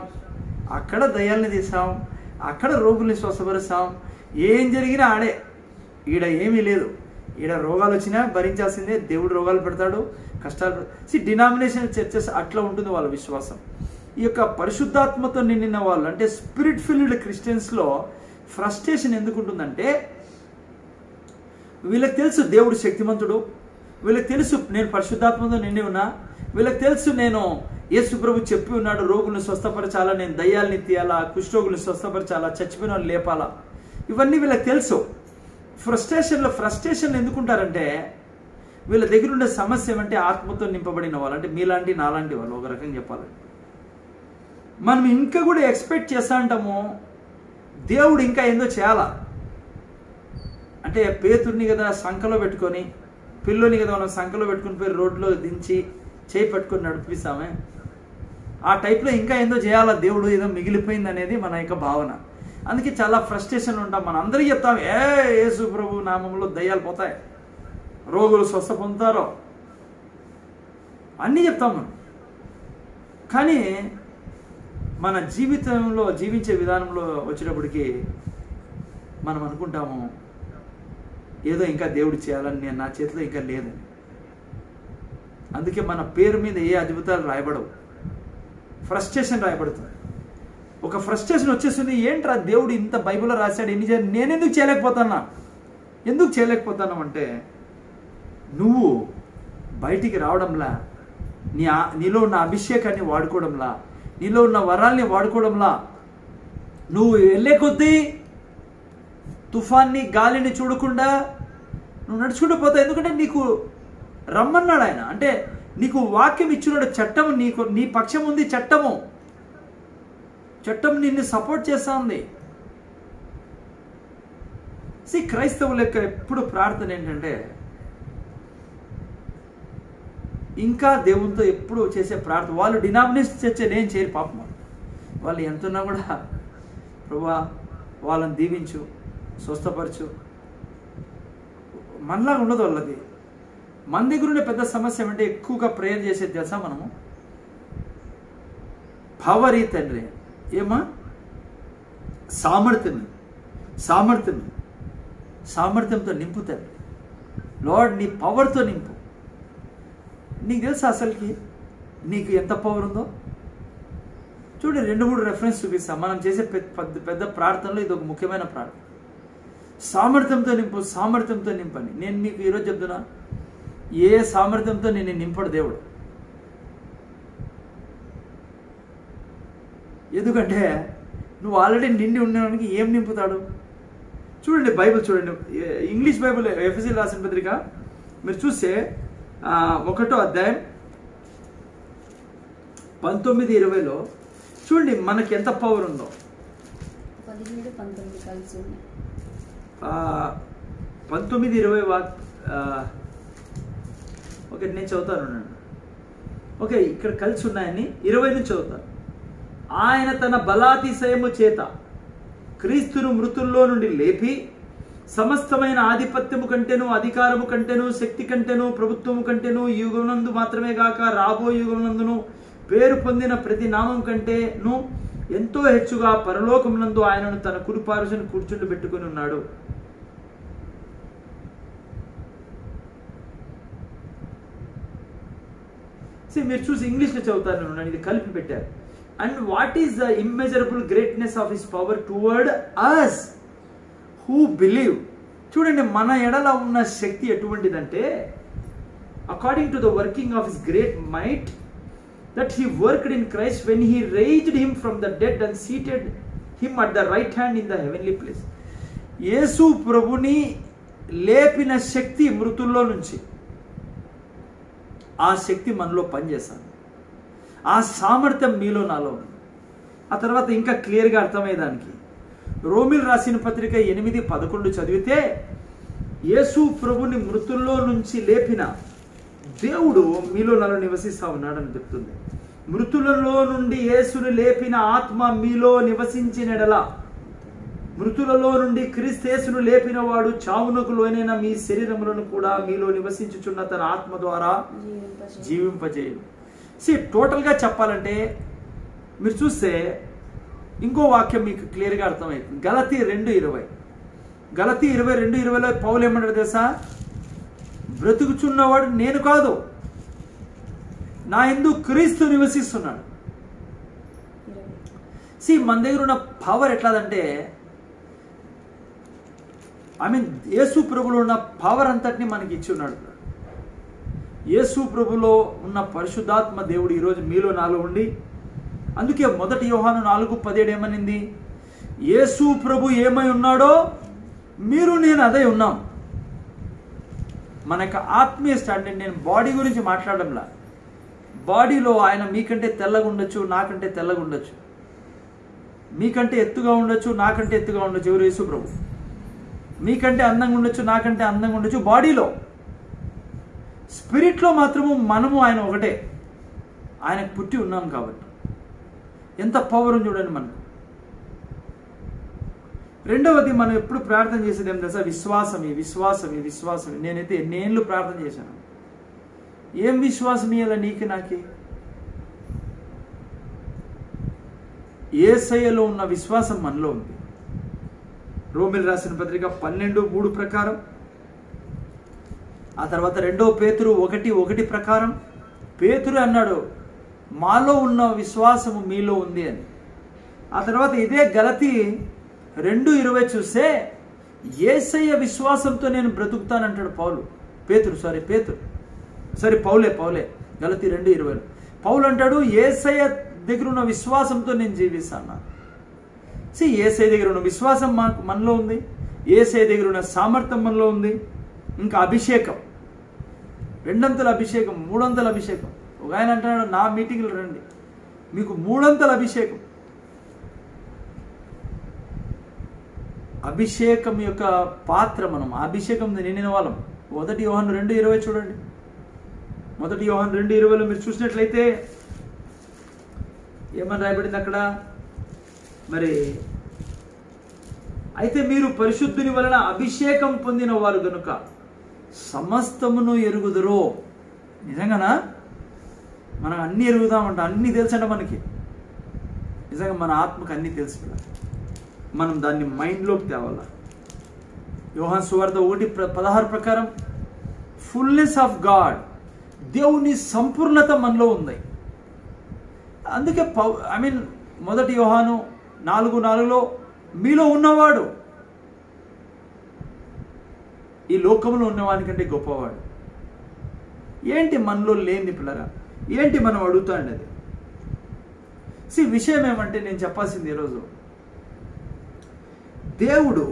అక్కడ దయ్యాల్ని తీసాం, అక్కడ రోగుల్ని స్వస్థపరుస్తాం, ఏం జరిగినా ఆడే, ఈడ ఏమీ లేదు, ఈడ రోగాలు వచ్చినా భరించాల్సిందే, దేవుడు రోగాలు పెడతాడు, కష్టాలు. డినామినేషన్ చర్చెస్ అట్లా ఉంటుంది వాళ్ళ విశ్వాసం. ఈ యొక్క పరిశుద్ధాత్మతో నిండిన వాళ్ళు అంటే స్పిరిట్ ఫిల్డ్ క్రిస్టియన్స్లో ఫ్రస్ట్రేషన్ ఎందుకు ఉంటుందంటే, వీళ్ళకి తెలుసు దేవుడు శక్తిమంతుడు, వీళ్ళకి తెలుసు నేను పరిశుద్ధాత్మతో నిండి ఉన్నా, వీళ్ళకి తెలుసు నేను యేసు ప్రభు చెప్పి ఉన్నాడు రోగులను స్వస్థపరచాలా, నేను దయ్యాలని తీయాలా, కుష్ఠరోగులను స్వస్థపరచాలా, చచ్చిపోయిన వాళ్ళు లేపాలా, ఇవన్నీ వీళ్ళకి తెలుసు. ఫ్రస్ట్రేషన్ ఎందుకుంటారంటే వీళ్ళ దగ్గర ఉండే సమస్య ఏమంటే ఆత్మతో నింపబడిన వాళ్ళు, అంటే మీలాంటి నాలాంటి వాళ్ళు ఒక రకంగా చెప్పాలంటే. మనం ఇంకా కూడా ఎక్స్పెక్ట్ చేస్తా అంటాము దేవుడు ఇంకా ఏందో చేయాలా. అంటే పేతుర్ని కదా సంఖలో పెట్టుకొని, పిల్లోని కదా మనం సంఖలో పెట్టుకుని పోయి రోడ్లో దించి చేయి పట్టుకొని నడిపిస్తామే, ఆ టైప్లో ఇంకా ఏందో చేయాలా, దేవుడు ఏదో మిగిలిపోయింది అనేది మన యొక్క భావన. అందుకే చాలా ఫ్రస్ట్రేషన్ ఉంటాం. మనం అందరికీ చెప్తాం యేసు ప్రభు నామంలో దయ్యాలు పోతాయి, రోగులు స్వస్థ పొందుతారో అన్నీ చెప్తాం మనం. కానీ మన జీవితంలో జీవించే విధానంలో వచ్చేటప్పటికి మనం అనుకుంటాము ఏదో ఇంకా దేవుడు చేయాలని, నేను నా చేతిలో ఇంకా లేదని. అందుకే మన పేరు మీద ఏ అద్భుతాలు రాయబడవు, ఫ్రస్ట్రేషన్ రాయబడుతుంది. ఒక ఫ్రస్ట్రేషన్ వచ్చేస్తుంది, ఏంట్రా దేవుడు ఇంత బైబిల్లో రాశాడు, ఎన్ని నేను ఎందుకు చేయలేకపోతాను అంటే నువ్వు బయటికి రావడంలా, నీలో ఉన్న అభిషేకాన్ని వాడుకోవడంలా, నీలో ఉన్న వరాల్ని వాడుకోవడంలా, నువ్వు వెళ్ళే కొద్దీ తుఫాన్ని గాలిని చూడకుండా నువ్వు నడుచుకుంటూ పోతావు. ఎందుకంటే నీకు రమ్మన్నాడు ఆయన, అంటే నీకు వాక్యం ఇచ్చినాడు, చట్టం నీ పక్షం ఉంది, చట్టం నిన్ను సపోర్ట్ చేస్తా ఉంది. క్రైస్తవుల యొక్క ఎప్పుడు ప్రార్థన ఏంటంటే, ఇంకా దేవునితో ఎప్పుడు చేసే ప్రార్థన, వాళ్ళు డినామినేషన్ చర్చ నేను చేయరు పాపం, వాళ్ళు ఎంతున్నా కూడా ప్రభువా వాళ్ళని దీవించు, స్వస్థపరచు, మనలాగా ఉండదు వాళ్ళది. మన దగ్గర ఉండే పెద్ద సమస్య ఏమంటే ఎక్కువగా ప్రేయర్ చేసేది తెలుసా మనము, పవర్ ఈ తండ్రి ఏమా సామర్థ్యంతో నింపు తండ్రి, లార్డ్ నీ పవర్తో నింపు. నీకు తెలుసా అసలుకి నీకు ఎంత పవర్ ఉందో? చూడండి 2-3 రెఫరెన్స్ చూపిస్తాం. మనం చేసే పెద్ద ప్రార్థనలో ఇది ఒక ముఖ్యమైన ప్రార్థన. సామర్థ్యంతో నింపని. నేను మీకు ఈరోజు చెప్తున్నా, ఏ సామర్థ్యంతో నేను నింపడు దేవుడు. ఎందుకంటే నువ్వు ఆల్రెడీ నిండి ఉండడానికి ఏం నింపుతాడు? చూడండి బైబిల్ చూడండి, ఇంగ్లీష్ బైబిల్ ఎఫెసీయులకు రాసిన పత్రిక మీరు చూస్తే 1వ అధ్యాయం 19-20లో చూడండి మనకి ఎంత పవర్ ఉందో. 19-20 ఓకే నేను చదువుతాను. ఓకే ఇక్కడ కలిసి ఉన్నాయని 20 నుంచి చదువుతాను. ఆయన తన బలాతిశయము చేత క్రీస్తును మృతుల్లో నుండి లేపి సమస్తమైన ఆధిపత్యము కంటేను, అధికారము కంటేను, శక్తి కంటేను, ప్రభుత్వము కంటేను, యుగమునందు మాత్రమే గాక రాబో యుగమునందును పేరు పొందిన ప్రతి నామం కంటేను ఎంతో హెచ్చుగా పరలోకమునందు ఆయనను తన కుడిపార్శ్వన కూర్చుండి పెట్టుకుని ఉన్నాడు. మీరు చూసి ఇంగ్లీష్లో చదువుతాను, నేను ఇది కలిపి పెట్టారు. And what is the immeasurable greatness of his power toward us who believe. చూడండి మన ఎడల ఉన్న శక్తి ఎటువంటిదంటే, according to the working of his great might that he worked in Christ when he raised him from the dead and seated him at the right hand in the heavenly place. యేసు ప్రభుని లేపిన శక్తి మృతుల్లో నుంచి, ఆ శక్తి మనలో పనిచేస్తాను, ఆ సామర్థ్యం మీలో నాలో ఉంది. ఆ తర్వాత ఇంకా క్లియర్గా అర్థమయ్యేదానికి రోమిల్ రాసిన పత్రిక 8:11 చదివితే, యేసు ప్రభుని మృతుల్లో నుంచి లేపిన దేవుడు మీలో నాలో నివసిస్తా ఉన్నాడని చెప్తుంది. మృతులలో నుండి యేసుని లేపిన ఆత్మ మీలో నివసించినడలా, మృతులలో నుండి క్రీస్తేసును లేపిన వాడు చావునకు లోనైన మీ శరీరములను కూడా మీలో నివసించుచున్న తన ఆత్మ ద్వారా జీవింపజేయు. టోటల్గా చెప్పాలంటే మీరు చూస్తే ఇంకో వాక్యం మీకు క్లియర్గా అర్థమవుతుంది. గలతీ 2:20లో పౌలు ఏమన్నాడు తెలుసా? బ్రతుకుచున్నవాడు నేను కాదు, నా యందు క్రీస్తు నివసిస్తున్నాడు. మన దగ్గర ఉన్న పవర్ ఎట్లాదంటే, యేసు ప్రభులో ఉన్న పవర్ అంతటిని మనకి ఇచ్చి ఉన్నాడు. యేసు ప్రభులో ఉన్న పరిశుద్ధాత్మ దేవుడు ఈరోజు మీలో నాలో ఉండి, అందుకే 1 యోహాను 4:17 ఏమనింది? యేసు ప్రభు ఏమై ఉన్నాడో మీరు నేను అదే ఉన్నాం. మన యొక్క ఆత్మీయ స్టాండర్డ్, నేను బాడీ గురించి మాట్లాడడంలా. బాడీలో ఆయన మీకంటే తెల్లగా ఉండొచ్చు, నాకంటే తెల్లగా ఉండొచ్చు, మీకంటే ఎత్తుగా ఉండొచ్చు, నాకంటే ఎత్తుగా ఉండొచ్చు. ఎవరు? యేసు ప్రభు. మీకంటే అందంగా ఉండొచ్చు, నాకంటే అందంగా ఉండొచ్చు బాడీలో. స్పిరిట్లో మాత్రము మనము ఆయన ఒకటే, ఆయనకు పుట్టి ఉన్నాం కాబట్టి. ఎంత పవర్ ఉంది చూడండి మనకు. రెండవది, మనం ఎప్పుడు ప్రార్థన చేసేది ఏం తెలుసా? విశ్వాసమే, విశ్వాసమే, విశ్వాసమే. నేనైతే ఎన్నేళ్ళు ప్రార్థన చేశాను. ఏం విశ్వాసం ఇయ్యాల నీకు నాకి? యేసయ్యలో ఉన్న విశ్వాసం మనలో ఉంది. రోమిల్ రాసిన పత్రిక 12:3 ప్రకారం, ఆ తర్వాత 2 పేతురు 1:1 ప్రకారం పేతురు అన్నాడు, మాలో ఉన్న విశ్వాసము మీలో ఉంది అని. ఆ తర్వాత ఇదే గలతీ 2:20 చూస్తే, యేసయ్య విశ్వాసంతో నేను బ్రతుకుతానంటాడు పౌలే గలతీ 2:20. పౌలు అంటాడు, యేసయ్య దగ్గర ఉన్న విశ్వాసంతో నేను జీవిస్తాను. యేసయ్య దగ్గర ఉన్న విశ్వాసం మనలో ఉంది, యేసయ్య దగ్గర ఉన్న సామర్థ్యం మనలో ఉంది. ఇంకా అభిషేకం, 2 అభిషేకం, 3 అభిషేకం. ఒక ఆయన అంటున్నాడు, నా మీటింగ్లు రండి, మీకు 3 అభిషేకం. అభిషేకం యొక్క పాత్ర మనం, అభిషేకం నిండిన వాళ్ళం. 1 యోహాను 2:20 చూడండి. 1 యోహాను 2:20లో మీరు చూసినట్లయితే ఏమని రాయబడింది అక్కడ? మరి అయితే మీరు పరిశుద్ధుని వలన అభిషేకం పొందిన వారు గనుక సమస్తమును ఎరుగుదురు. నిజంగానా? మనం అన్ని ఎరుగుదామంట, అన్ని తెలుసంట మనకి. నిజంగా మన ఆత్మకు అన్ని తెలుసు. మనం దాన్ని మైండ్లోకి తేవాలా. యోహాను సువార్త 1:16 ప్రకారం ఫుల్నెస్ ఆఫ్ గాడ్, దేవుని సంపూర్ణత మనలో ఉంది. అందుకే 1 యోహాను 4:4లో మీలో ఉన్నవాడు ఈ లోకంలో ఉన్నవానికంటే గొప్పవాడు. ఏంటి మనలో లేని పిల్లరా? ఏంటి మనం అడుగుతాండి అది? విషయం ఏమంటే, నేను చెప్పాల్సింది ఈరోజు, దేవుడు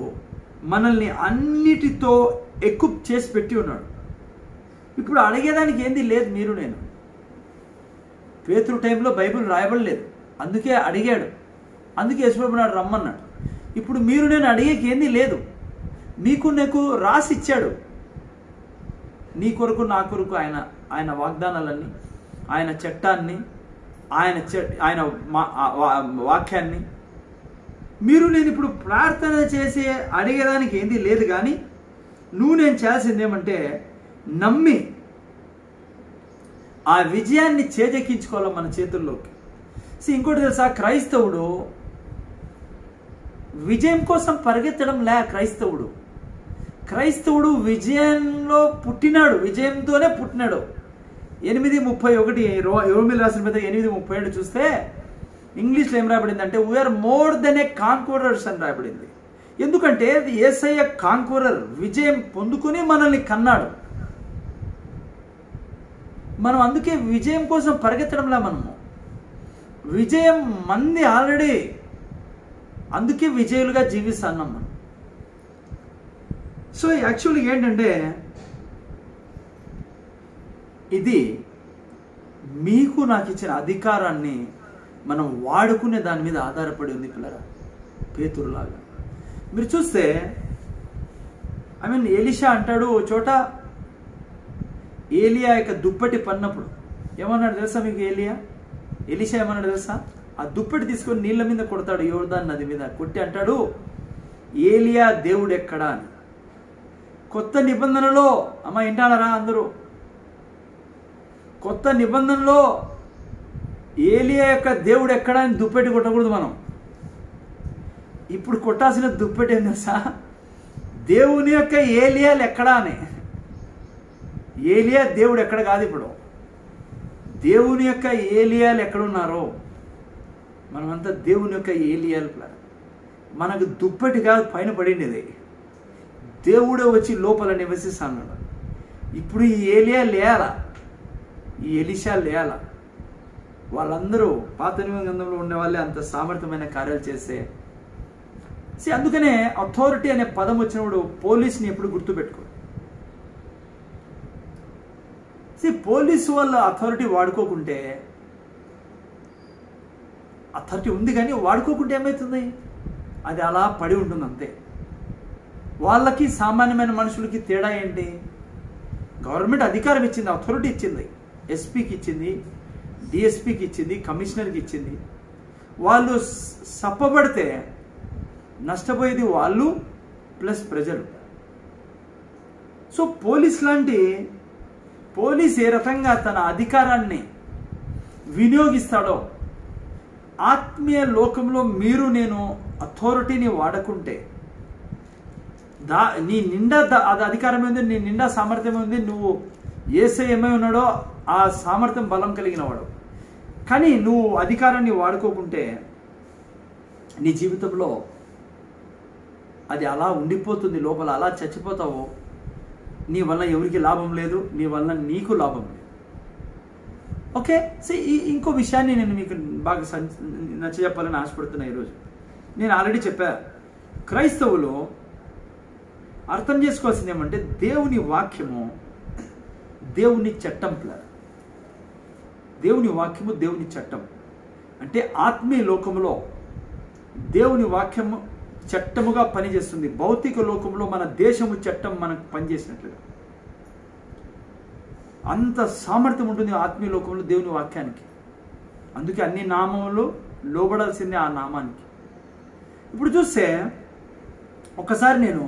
మనల్ని అన్నిటితో ఎక్విప్ చేసి పెట్టి ఉన్నాడు. ఇప్పుడు అడిగేదానికి ఏంది లేదు. మీరు నేను పేతురు టైంలో బైబిల్ రాయబడలేదు, అందుకే అడిగాడు, అందుకే యేసుప్రభు నాడు రమ్మన్నాడు. ఇప్పుడు మీరు నేను అడిగేకి ఏంది లేదు. మీకు నాకు రాసి ఇచ్చాడు. నీ కొరకు నా కొరకు ఆయన వాగ్దానాలన్నీ, ఆయన చట్టాన్ని, ఆయన వాక్యాన్ని. మీరు నేను ఇప్పుడు ప్రార్థన చేసి అడిగేదానికి ఏంది లేదు. కానీ నేను చేయాల్సింది ఏమంటే, నమ్మి ఆ విజయాన్ని చేజెక్కించుకోవాలి మన చేతుల్లోకి. ఇంకోటి తెలుసా, క్రైస్తవుడు విజయం కోసం పరిగెత్తడం లే. క్రైస్తవుడు విజయంలో పుట్టినాడు, విజయంతోనే పుట్టినాడు. 8:31 రోమిల్ రాసిన పత్రిక 8:37 చూస్తే ఇంగ్లీష్లో ఏం రాయబడింది అంటే, వీఆర్ మోర్ దెన్ ఏ కాన్క్వరర్స్ అని రాయబడింది. ఎందుకంటే యేసయ్య కాన్క్వరర్, విజయం పొందుకుని మనల్ని కన్నాడు. మనం అందుకే విజయం కోసం పరిగెత్తడంలా. మనము విజయం మంది ఆల్రెడీ, అందుకే విజయులుగా జీవిస్తున్నాం మనం. యాక్చువల్గా ఏంటంటే, ఇది మీకు నాకు ఇచ్చిన అధికారాన్ని మనం వాడుకునే దాని మీద ఆధారపడి ఉంది పిల్లరా. పేతురులాగా మీరు చూస్తే, ఎలీషా అంటాడు ఓ చోట, ఏలియా యొక్క దుప్పటి పన్నప్పుడు ఏమన్నాడు తెలుసా మీకు? ఎలీషా ఏమన్నాడు తెలుసా? ఆ దుప్పటి తీసుకొని నీళ్ళ మీద కొడతాడు, యోర్దాన్ నది మీద కొట్టి అంటాడు, ఏలియా దేవుడు ఎక్కడా అని. కొత్త నిబంధనలో వింటానరా అందరూ, కొత్త నిబంధనలో ఏలియా యొక్క దేవుడు ఎక్కడా అని దుప్పటి కొట్టకూడదు మనం. ఇప్పుడు కొట్టాల్సిన దుప్పటి ఏం తెలుసా? దేవుని యొక్క ఏలియాలు ఎక్కడా అని. ఏలియా దేవుడు ఎక్కడ కాదు. ఇప్పుడు దేవుని యొక్క ఏలియాలు ఎక్కడున్నారో మనమంతా దేవుని యొక్క ఏలియాలు. మనకు దుప్పటి కాదు పైన పడింది, దేవుడే వచ్చి లోపల నివసిస్తున్నాడు. ఇప్పుడు ఈ ఏలియా లేయాల, ఈ ఎలీషా లేయాల. వాళ్ళందరూ పాత నిబంధనలో ఉండే వాళ్ళే అంత సామర్థ్యమైన కార్యాలు చేస్తే. అందుకనే అథారిటీ అనే పదం వచ్చినప్పుడు పోలీస్ని ఎప్పుడు గుర్తుపెట్టుకో. పోలీసు వాళ్ళ అథారిటీ వాడుకోకుంటే, అథారిటీ ఉంది కానీ వాడుకోకుంటే ఏమవుతుంది? అది అలా పడి ఉంటుంది అంతే. వాళ్ళకి సామాన్యమైన మనుషులకి తేడా ఏంటి? గవర్నమెంట్ అధికారం ఇచ్చింది, అథారిటీ ఇచ్చింది, ఎస్పీకి ఇచ్చింది, డిఎస్పీకి ఇచ్చింది, కమిషనర్కి ఇచ్చింది. వాళ్ళు సప్పబడితే నష్టపోయేది వాళ్ళు ప్లస్ ప్రజలు. సో పోలీస్ ఏ రకంగా తన అధికారాన్ని వినియోగిస్తాడో, ఆత్మీయ లోకంలో మీరు నేను అథారిటీని వాడకుంటే నీ నిండా అది అధికారం ఉంది, నీ నిండా సామర్థ్యం ఉంది, నువ్వు యేసయ్య ఏమై ఉన్నాడో ఆ సామర్థ్యం బలం కలిగిన వాడు. కానీ నువ్వు అధికారాన్ని వాడుకోకుంటే నీ జీవితంలో అది అలా ఉండిపోతుంది, లోపల అలా చచ్చిపోతావు. నీ వల్ల ఎవరికి లాభం లేదు, నీ వల్ల నీకు లాభం లేదు. ఓకే, సో ఇంకో విషయాన్ని నేను మీకు బాగా నచ్చజెప్పాలని ఆశపడుతున్నా. ఈరోజు నేను ఆల్రెడీ చెప్పా, క్రైస్తవులు అర్థం చేసుకోవాల్సింది ఏమంటే దేవుని వాక్యము దేవుని చట్టం. దేవుని వాక్యము దేవుని చట్టం అంటే ఆత్మీయ లోకంలో దేవుని వాక్యము చట్టముగా పనిచేస్తుంది. భౌతిక లోకంలో మన దేశము చట్టం మనకు పనిచేసినట్లుగా అంత సామర్థ్యం ఉంటుంది ఆత్మీయ లోకంలో దేవుని వాక్యానికి. అందుకే అన్ని నామములు లోబడాల్సిందే ఆ నామానికి. ఇప్పుడు చూస్తే ఒకసారి నేను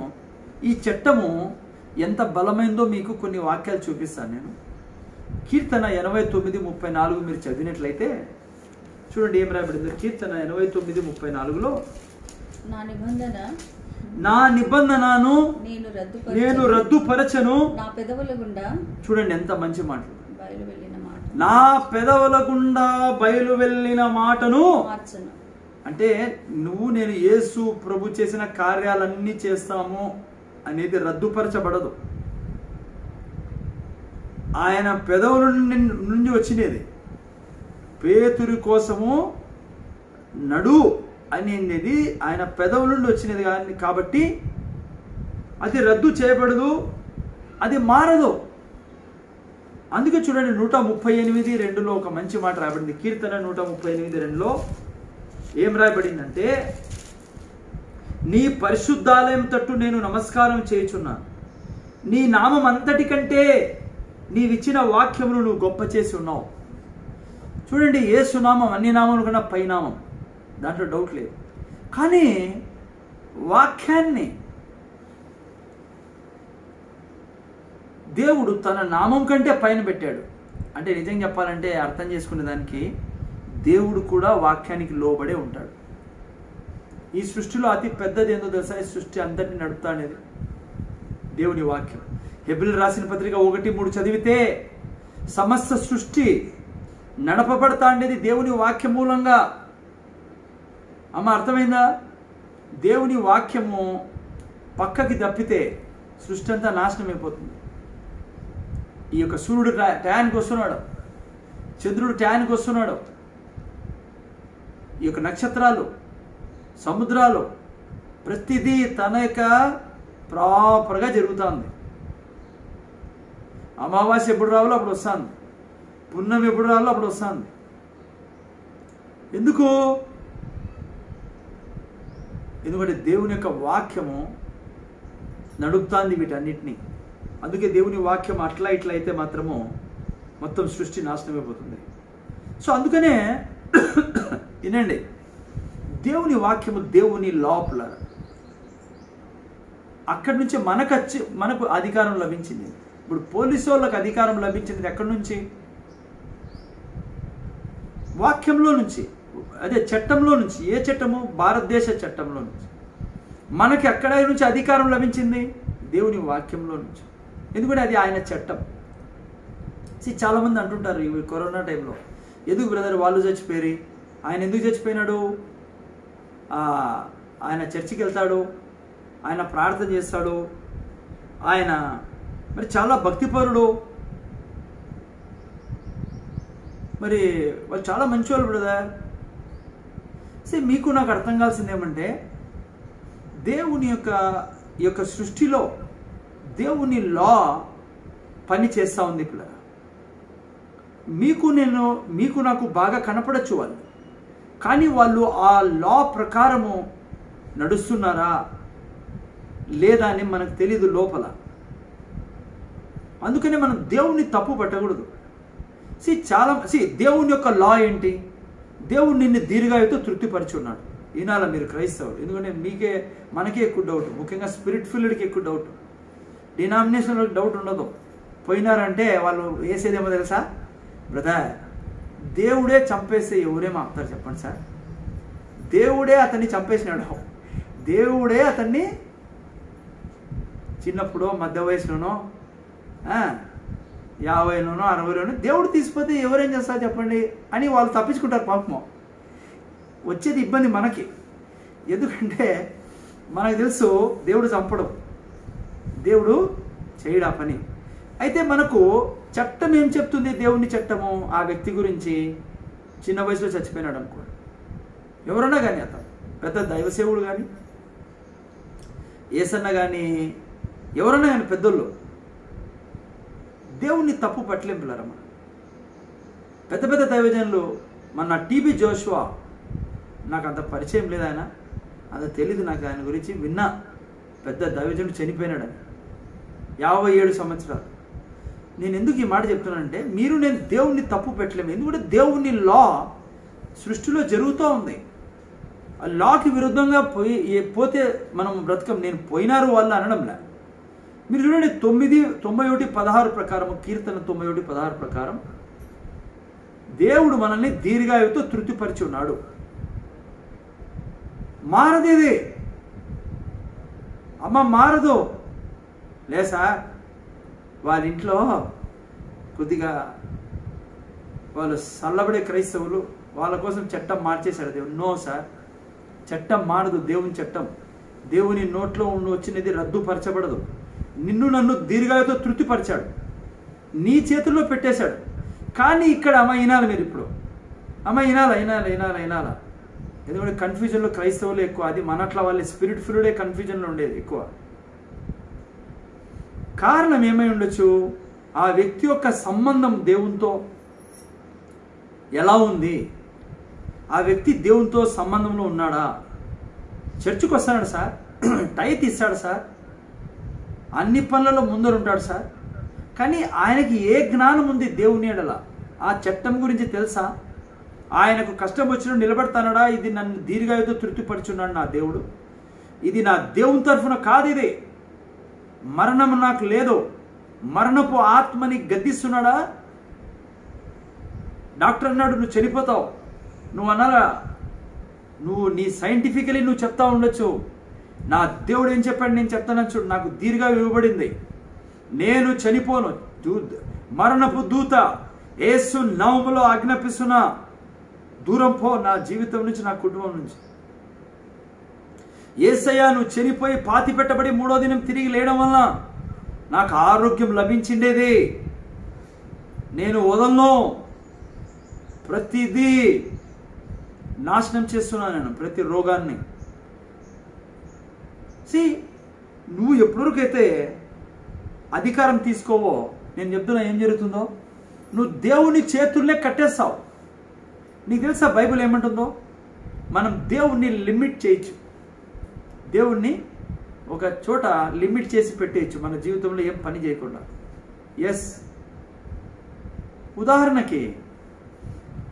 ఈ చట్టము ఎంత బలమైందో మీకు కొన్ని వాక్యాలు చూపిస్తాను. నేను కీర్తన 89:34 మీరు చదివినట్లయితే చూడండి ఏం రాయబడింది. కీర్తన 89:34లో నా నిబంధనను నేను రద్దుపరచను, నా పెదవుల గుండా. చూడండి ఎంత మంచి మాట. నా పెదవుల గుండా బయలు వెళ్ళిన మాటను మార్చను. అంటే నేను యేసు ప్రభు చేసిన కార్యాలన్నీ చేస్తాము అనేది రద్దుపరచబడదు. ఆయన పెదవుల నుండి వచ్చినది. పేతురు కోసము నడు అనేది ఆయన పెదవుల నుండి వచ్చినది కాబట్టి అది రద్దు చేయబడదు, అది మారదు. అందుకే చూడండి 138:2లో ఒక మంచి మాట రాయబడింది. కీర్తన 138:2లో ఏం రాయబడిందంటే, నీ పరిశుద్ధాలయం తట్టు నేను నమస్కారం చేయుచున్నాను, నీ నామం అంతటి కంటే నీవిచ్చిన వాక్యమును నువ్వు గొప్ప చేసి ఉన్నావు. చూడండి, యేసు నామం అన్ని నామముల కన్నా పైనామం, దాంట్లో డౌట్ లేదు. కానీ వాక్యాన్ని దేవుడు తన నామం కంటే పైన పెట్టాడు. అంటే నిజంగా చెప్పాలంటే అర్థం చేసుకునే దానికి దేవుడు కూడా వాక్యానికి లోబడే ఉంటాడు. ఈ సృష్టిలో అతి పెద్దది ఏందో తెలుసా? ఈ సృష్టి అంతటిని నడుపుతా అనేది దేవుని వాక్యం. హెబ్రీయులకు రాసిన పత్రిక 1:3 చదివితే సమస్త సృష్టి నడపబడతా అనేది దేవుని వాక్య మూలంగా. అమ్మ అర్థమైందా? దేవుని వాక్యము పక్కకి తప్పితే సృష్టి అంతా నాశనం అయిపోతుంది. ఈ యొక్క సూర్యుడు టయానికి వస్తున్నాడు, చంద్రుడు టయానికి వస్తున్నాడు, ఈ యొక్క నక్షత్రాలు, సముద్రాలు, ప్రతిదీ తన యొక్క ప్రాపర్గా జరుగుతుంది. అమావాస్య ఎప్పుడు రావాలో అప్పుడు వస్తుంది, పున్నమి ఎప్పుడు రావాలో అప్పుడు వస్తుంది. ఎందుకు? ఎందుకంటే దేవుని యొక్క వాక్యము నడుపుతుంది వీటన్నిటినీ. అందుకే దేవుని వాక్యం అట్లా ఇట్లా అయితే మాత్రము మొత్తం సృష్టి నాశనం అయిపోతుంది. సో అందుకనే వినండి, దేవుని వాక్యము దేవుని లోపల అక్కడి నుంచి మనకు అధికారం లభించింది. ఇప్పుడు పోలీసు వాళ్ళకి అధికారం లభించింది ఎక్కడి నుంచి? వాక్యంలో నుంచి, అదే చట్టంలో నుంచి. ఏ చట్టము? భారతదేశ చట్టంలో నుంచి. మనకి ఎక్కడ నుంచి అధికారం లభించింది? దేవుని వాక్యంలో నుంచి. ఎందుకంటే అది ఆయన చట్టం. చాలామంది అంటుంటారు ఈ కరోనా టైంలో, ఎందుకు బ్రదర్ వాళ్ళు చచ్చిపోయి, ఆయన ఎందుకు చచ్చిపోయినాడు? ఆయన చర్చికి వెళ్తాడు, ఆయన ప్రార్థన చేస్తాడు, ఆయన మరి చాలా భక్తిపరుడు, మరి వాళ్ళు చాలా మంచివాళ్ళు బ్రదర్. మీకు నాకు అర్థం కావాల్సింది ఏమంటే, దేవుని యొక్క సృష్టిలో దేవుని లా పని చేస్తూ ఉంది పిల్లలు. మీకు నాకు బాగా కనపడచ్చు వాళ్ళు, కానీ వాళ్ళు ఆ లా ప్రకారము నడుస్తున్నారా లేదా అని మనకు తెలీదు లోపల. అందుకనే మనం దేవుణ్ణి తప్పు పట్టకూడదు. దేవుని యొక్క లా ఏంటి? దేవుడు నిన్ను దీర్ఘాయుతో తృప్తిపరిచున్నాడు. ఈనాల మీరు క్రైస్తవులు, ఎందుకంటే మనకే ఎక్కువ డౌట్, ముఖ్యంగా స్పిరిట్ ఫిల్డ్కి ఎక్కువ డౌట్, డినామినేషన్లో డౌట్ ఉండదు. పోయినారంటే వాళ్ళు వేసేదేమో తెలుసా? బ్రదర్, దేవుడే చంపేస్తే ఎవరేమో ఆపుతారు చెప్పండి సార్? దేవుడే అతన్ని చంపేసినాడు, దేవుడే అతన్ని చిన్నప్పుడు మధ్య వయసులోనో 50లోనో 60లోనో దేవుడు తీసిపోతే ఎవరేం చేస్తారు చెప్పండి అని వాళ్ళు తప్పించుకుంటారు. పాపము వచ్చేది ఇబ్బంది మనకి, ఎందుకంటే మనకు తెలుసు దేవుడు చంపడం, దేవుడు చేయడా పని. అయితే మనకు చట్టం ఏం చెప్తుంది? దేవుని చట్టము ఆ వ్యక్తి గురించి చిన్న వయసులో చచ్చిపోయినాడు అనుకోండి, ఎవరన్నా కానీ, అతను పెద్ద దైవసేవుడు కానీ, ఏసన్న కానీ, ఎవరన్నా కానీ పెద్దోళ్ళు, దేవుణ్ణి తప్పు పట్టలేం పిల్లరమ్మ. పెద్ద పెద్ద దైవజనులు, మన టీబీ జోషువా, నాకు అంత పరిచయం లేదు, ఆయన అంత తెలీదు నాకు ఆయన గురించి, విన్నా పెద్ద దైవజనుడు చనిపోయినాడని, 57 సంవత్సరాలు. నేను ఎందుకు ఈ మాట చెప్తున్నానంటే, నేను దేవుణ్ణి తప్పు పెట్టలేము, ఎందుకంటే దేవుని లా సృష్టిలో జరుగుతూ ఉంది. ఆ లాకి విరుద్ధంగా పోతే మనం బ్రతకం. నేను పోయినారు వాళ్ళు అనడంలే. మీరు చూడండి 91:16 ప్రకారం, కీర్తన 91:16 ప్రకారం దేవుడు మనల్ని దీర్ఘాయువుతో తృప్తిపరిచి ఉన్నాడు. మారదేది అమ్మ, మారదు. లేసా వాళ్ళ ఇంట్లో కొద్దిగా వాళ్ళు చల్లబడే క్రైస్తవులు, వాళ్ళ కోసం చట్టం మార్చేశాడు దేవుడు. నో సార్, చట్టం మారదు. దేవుని చట్టం, దేవుని నోట్లో వచ్చినది రద్దుపరచబడదు. నిన్ను నన్ను దీర్ఘాయువుతో తృప్తిపరిచాడు, నీ చేతుల్లో పెట్టేశాడు. కానీ ఇక్కడ అమ్మ వినాలి, మీరు ఇప్పుడు అమ్మ వినాలా, ఎందుకంటే కన్ఫ్యూజన్లో క్రైస్తవులు ఎక్కువ. అది మనట్ల వాళ్ళ స్పిరిట్ ఫిల్డే కన్ఫ్యూజన్లో ఉండేది ఎక్కువ. కారణం ఏమై ఉండొచ్చు? ఆ వ్యక్తి యొక్క సంబంధం దేవునితో ఎలా ఉంది? ఆ వ్యక్తి దేవునితో సంబంధంలో ఉన్నాడా? చర్చికి వస్తాడు సార్, టైత్ ఇస్తాడు సార్, అన్ని పనులలో ముందరుంటాడు సార్, కానీ ఆయనకి ఏ జ్ఞానం ఉంది దేవుని ఎడల? ఆ చట్టం గురించి తెలుసా? ఆయనకు కష్టం వచ్చినప్పుడు నిలబడతానడా? ఇది నన్ను దీర్ఘాయువుతో తృప్తిపరుచున్నాడు నా దేవుడు, ఇది నా దేవుని తరఫున కాదు, ఇది మరణం నాకు లేదు, మరణపు ఆత్మని గద్దిస్తున్నాడా? డాక్టర్ అన్నాడు నువ్వు చనిపోతావు, నువ్వు అన్నారా? నీ సైంటిఫికలీ నువ్వు చెప్తా ఉండొచ్చు, నా దేవుడు ఏం చెప్పాడు నేను చెప్తానని చూడు, నాకు దీర్ఘాయువు ఇవ్వబడింది, నేను చనిపోను, మరణపు దూత యేసు నామములో ఆజ్ఞాపిస్తున్నా, దూరం పో నా జీవితం నుంచి, నా కుటుంబం నుంచి. యేసయ్య నువ్వు చనిపోయి పాతి పెట్టబడి 3వ దినం తిరిగి లేయడం వలన నాకు ఆరోగ్యం లభించిండేది, నేను వదలను, ప్రతిదీ నాశనం చేస్తున్నాను నేను, ప్రతి రోగాన్ని. నువ్వు ఎప్పటివరకైతే అధికారం తీసుకోవో, నేను చెప్తున్నా ఏం జరుగుతుందో, నువ్వు దేవుని చేతుల్నే కట్టేస్తావు. నీకు తెలుసా బైబిల్ ఏమంటుందో? మనం దేవుణ్ణి లిమిట్ చేయొచ్చు, దేవుణ్ణి ఒక చోట లిమిట్ చేసి పెట్టేయచ్చు మన జీవితంలో ఏం పని చేయకుండా. ఎస్, ఉదాహరణకి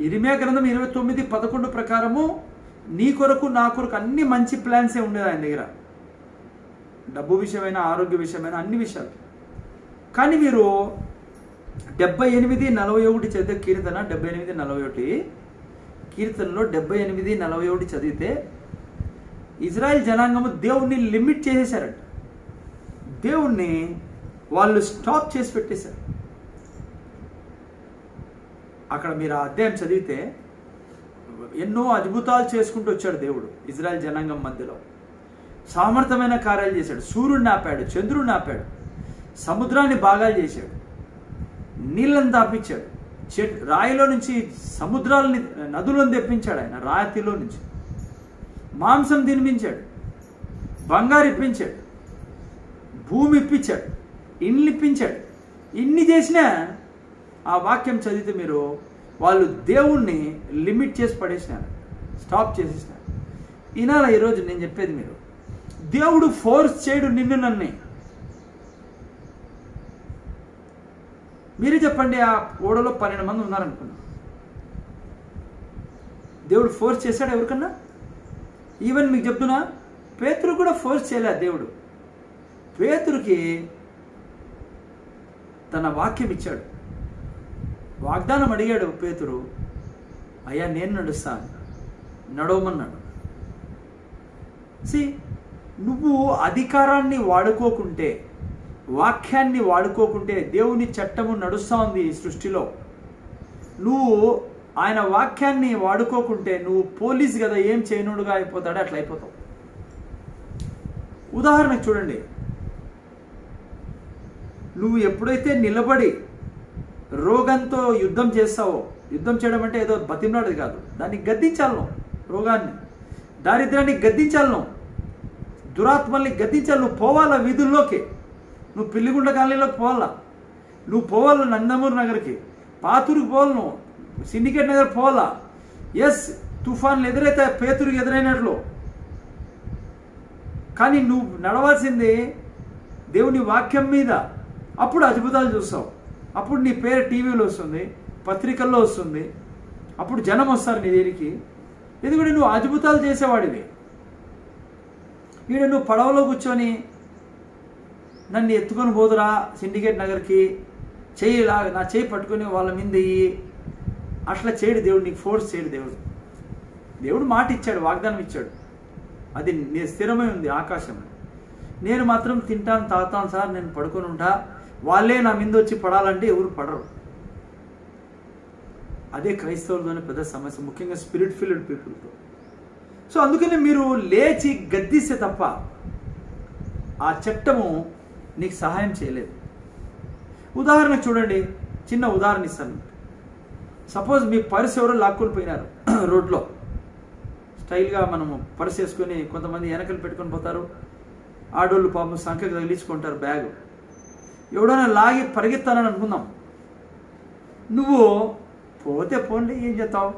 ఇర్మియా గ్రంథం 29:11 ప్రకారము నీ కొరకు నా కొరకు అన్ని మంచి ప్లాన్సే ఉండేది ఆయన దగ్గర, డబ్బు విషయమైన, ఆరోగ్య విషయమైన, అన్ని విషయాలు. కానీ మీరు 78:41 చదివితే, కీర్తన 78:41, కీర్తనలో 78:41 చదివితే ఇజ్రాయెల్ జనాంగము దేవుణ్ణి లిమిట్ చేసేసారట, దేవుణ్ణి వాళ్ళు స్టాప్ చేసి పెట్టేశారు. అక్కడ మీరు ఆ అధ్యాయం చదివితే ఎన్నో అద్భుతాలు చేసుకుంటూ వచ్చాడు దేవుడు ఇజ్రాయెల్ జనాంగం మధ్యలో. సామర్థ్యమైన కార్యాలు చేశాడు. సూర్యుడిని ఆపాడు, చంద్రుడిని ఆపాడు, సముద్రాన్ని భాగాలు చేశాడు, నీళ్ళని తాపించాడు, రాయిలో నుంచి సముద్రాలని నదులను తెప్పించాడు ఆయన, రాతిలో నుంచి మాంసం తినిపించాడు, బంగారు ఇప్పించాడు, భూమి ఇప్పించాడు, ఇండ్లు ఇప్పించాడు. ఇన్ని చేసినా ఆ వాక్యం చదివితే మీరు వాళ్ళు దేవుణ్ణి లిమిట్ చేసి పడేసినారు, స్టాప్ చేసేసినారు. ఈనాల ఈరోజు నేను చెప్పేది మీరు, దేవుడు ఫోర్స్ చేయడు నిన్ను నన్ను. మీరే చెప్పండి, ఆ ఓడలో 12 మంది ఉన్నారనుకున్నా, దేవుడు ఫోర్స్ చేశాడు ఎవరికన్నా? ఈవెన్ మీకు చెప్తున్నా, పేతురు కూడా ఫోర్స్ చేయలే దేవుడు. పేతురుకి తన వాక్యం ఇచ్చాడు, వాగ్దానం అడిగాడు పేతురు, అయ్యా నేను నడుస్తాను, నడవమన్నాడు. నువ్వు అధికారాన్ని వాడుకోకుంటే, వాక్యాన్ని వాడుకోకుంటే, దేవుని చట్టము నడుస్తూ ఉంది ఈ సృష్టిలో, నువ్వు ఆయన వాక్యాన్ని వాడుకోకుంటే నువ్వు పోలీస్ కదా, ఏం చేయనుడుగా అయిపోతాడో అట్లా అయిపోతావు. ఉదాహరణకు చూడండి, నువ్వు ఎప్పుడైతే నిలబడి రోగంతో యుద్ధం చేస్తావో, యుద్ధం చేయడం అంటే ఏదో బతిమలాడేది కాదు, దాన్ని గద్దించాలను, రోగాన్ని, దారిద్ర్యాన్ని గద్దించాలను, దురాత్మల్ని గద్దించాలి. నువ్వు పోవాలా వీధుల్లోకి, నువ్వు పిల్లిగుండ కాలనీలోకి పోవాలా, నువ్వు పోవాలా నందమూరి నగర్కి, పాతూరుకి పోవాలి, నువ్వు సిండికేట్ నగర్ పోవాలా. ఎస్, తుఫాన్లు ఎదురైతే పేతురుకి ఎదురైనట్లు, కానీ నువ్వు నడవాల్సింది దేవుని వాక్యం మీద. అప్పుడు అద్భుతాలు చూస్తావు, అప్పుడు నీ పేరు టీవీలో వస్తుంది, పత్రికల్లో వస్తుంది, అప్పుడు జనం వస్తారు నీ దగ్గరికి. ఎందుకంటే నువ్వు అద్భుతాలు చేసేవాడివి. ఈడ నువ్వు పడవలో కూర్చొని నన్ను ఎత్తుకొని పోదురా సిండికేట్ నగర్కి, చెయ్యిలా నా చేయి పట్టుకొని వాళ్ళ మీద అట్లా చేయడు దేవుడు, నీకు ఫోర్స్ చేయడు దేవుడు. దేవుడు మాట ఇచ్చాడు, వాగ్దానం ఇచ్చాడు, అది స్థిరమై ఉంది ఆకాశంలో. నేను మాత్రం తింటాను తాగుతాను సార్, నేను పడుకొని ఉంటా, వాళ్ళే నా మీద వచ్చి పడాలంటే ఎవరు పడరు. అదే క్రైస్తవులతోనే పెద్ద సమస్య, ముఖ్యంగా స్పిరిట్ ఫిల్డ్ పీపుల్తో. సో అందుకని మీరు లేచి గద్దిస్తే తప్ప ఆ చట్టము నీకు సహాయం చేయలేదు. ఉదాహరణ చూడండి, చిన్న ఉదాహరణ ఇస్తాను. సపోజ్ మీ పర్స్ ఎవరో లాక్కొని పోయినారు రోడ్లో, స్టైల్గా మనము పర్స్ వేసుకొని కొంతమంది వెనకలు పెట్టుకొని పోతారు, ఆడోళ్ళు పాపం సంఖ్యకు తగిలించుకుంటారు బ్యాగు. ఎవడైనా లాగి పరిగెత్తానని అనుకుందాం, నువ్వు పోతే పోండి, ఏం చేస్తావు,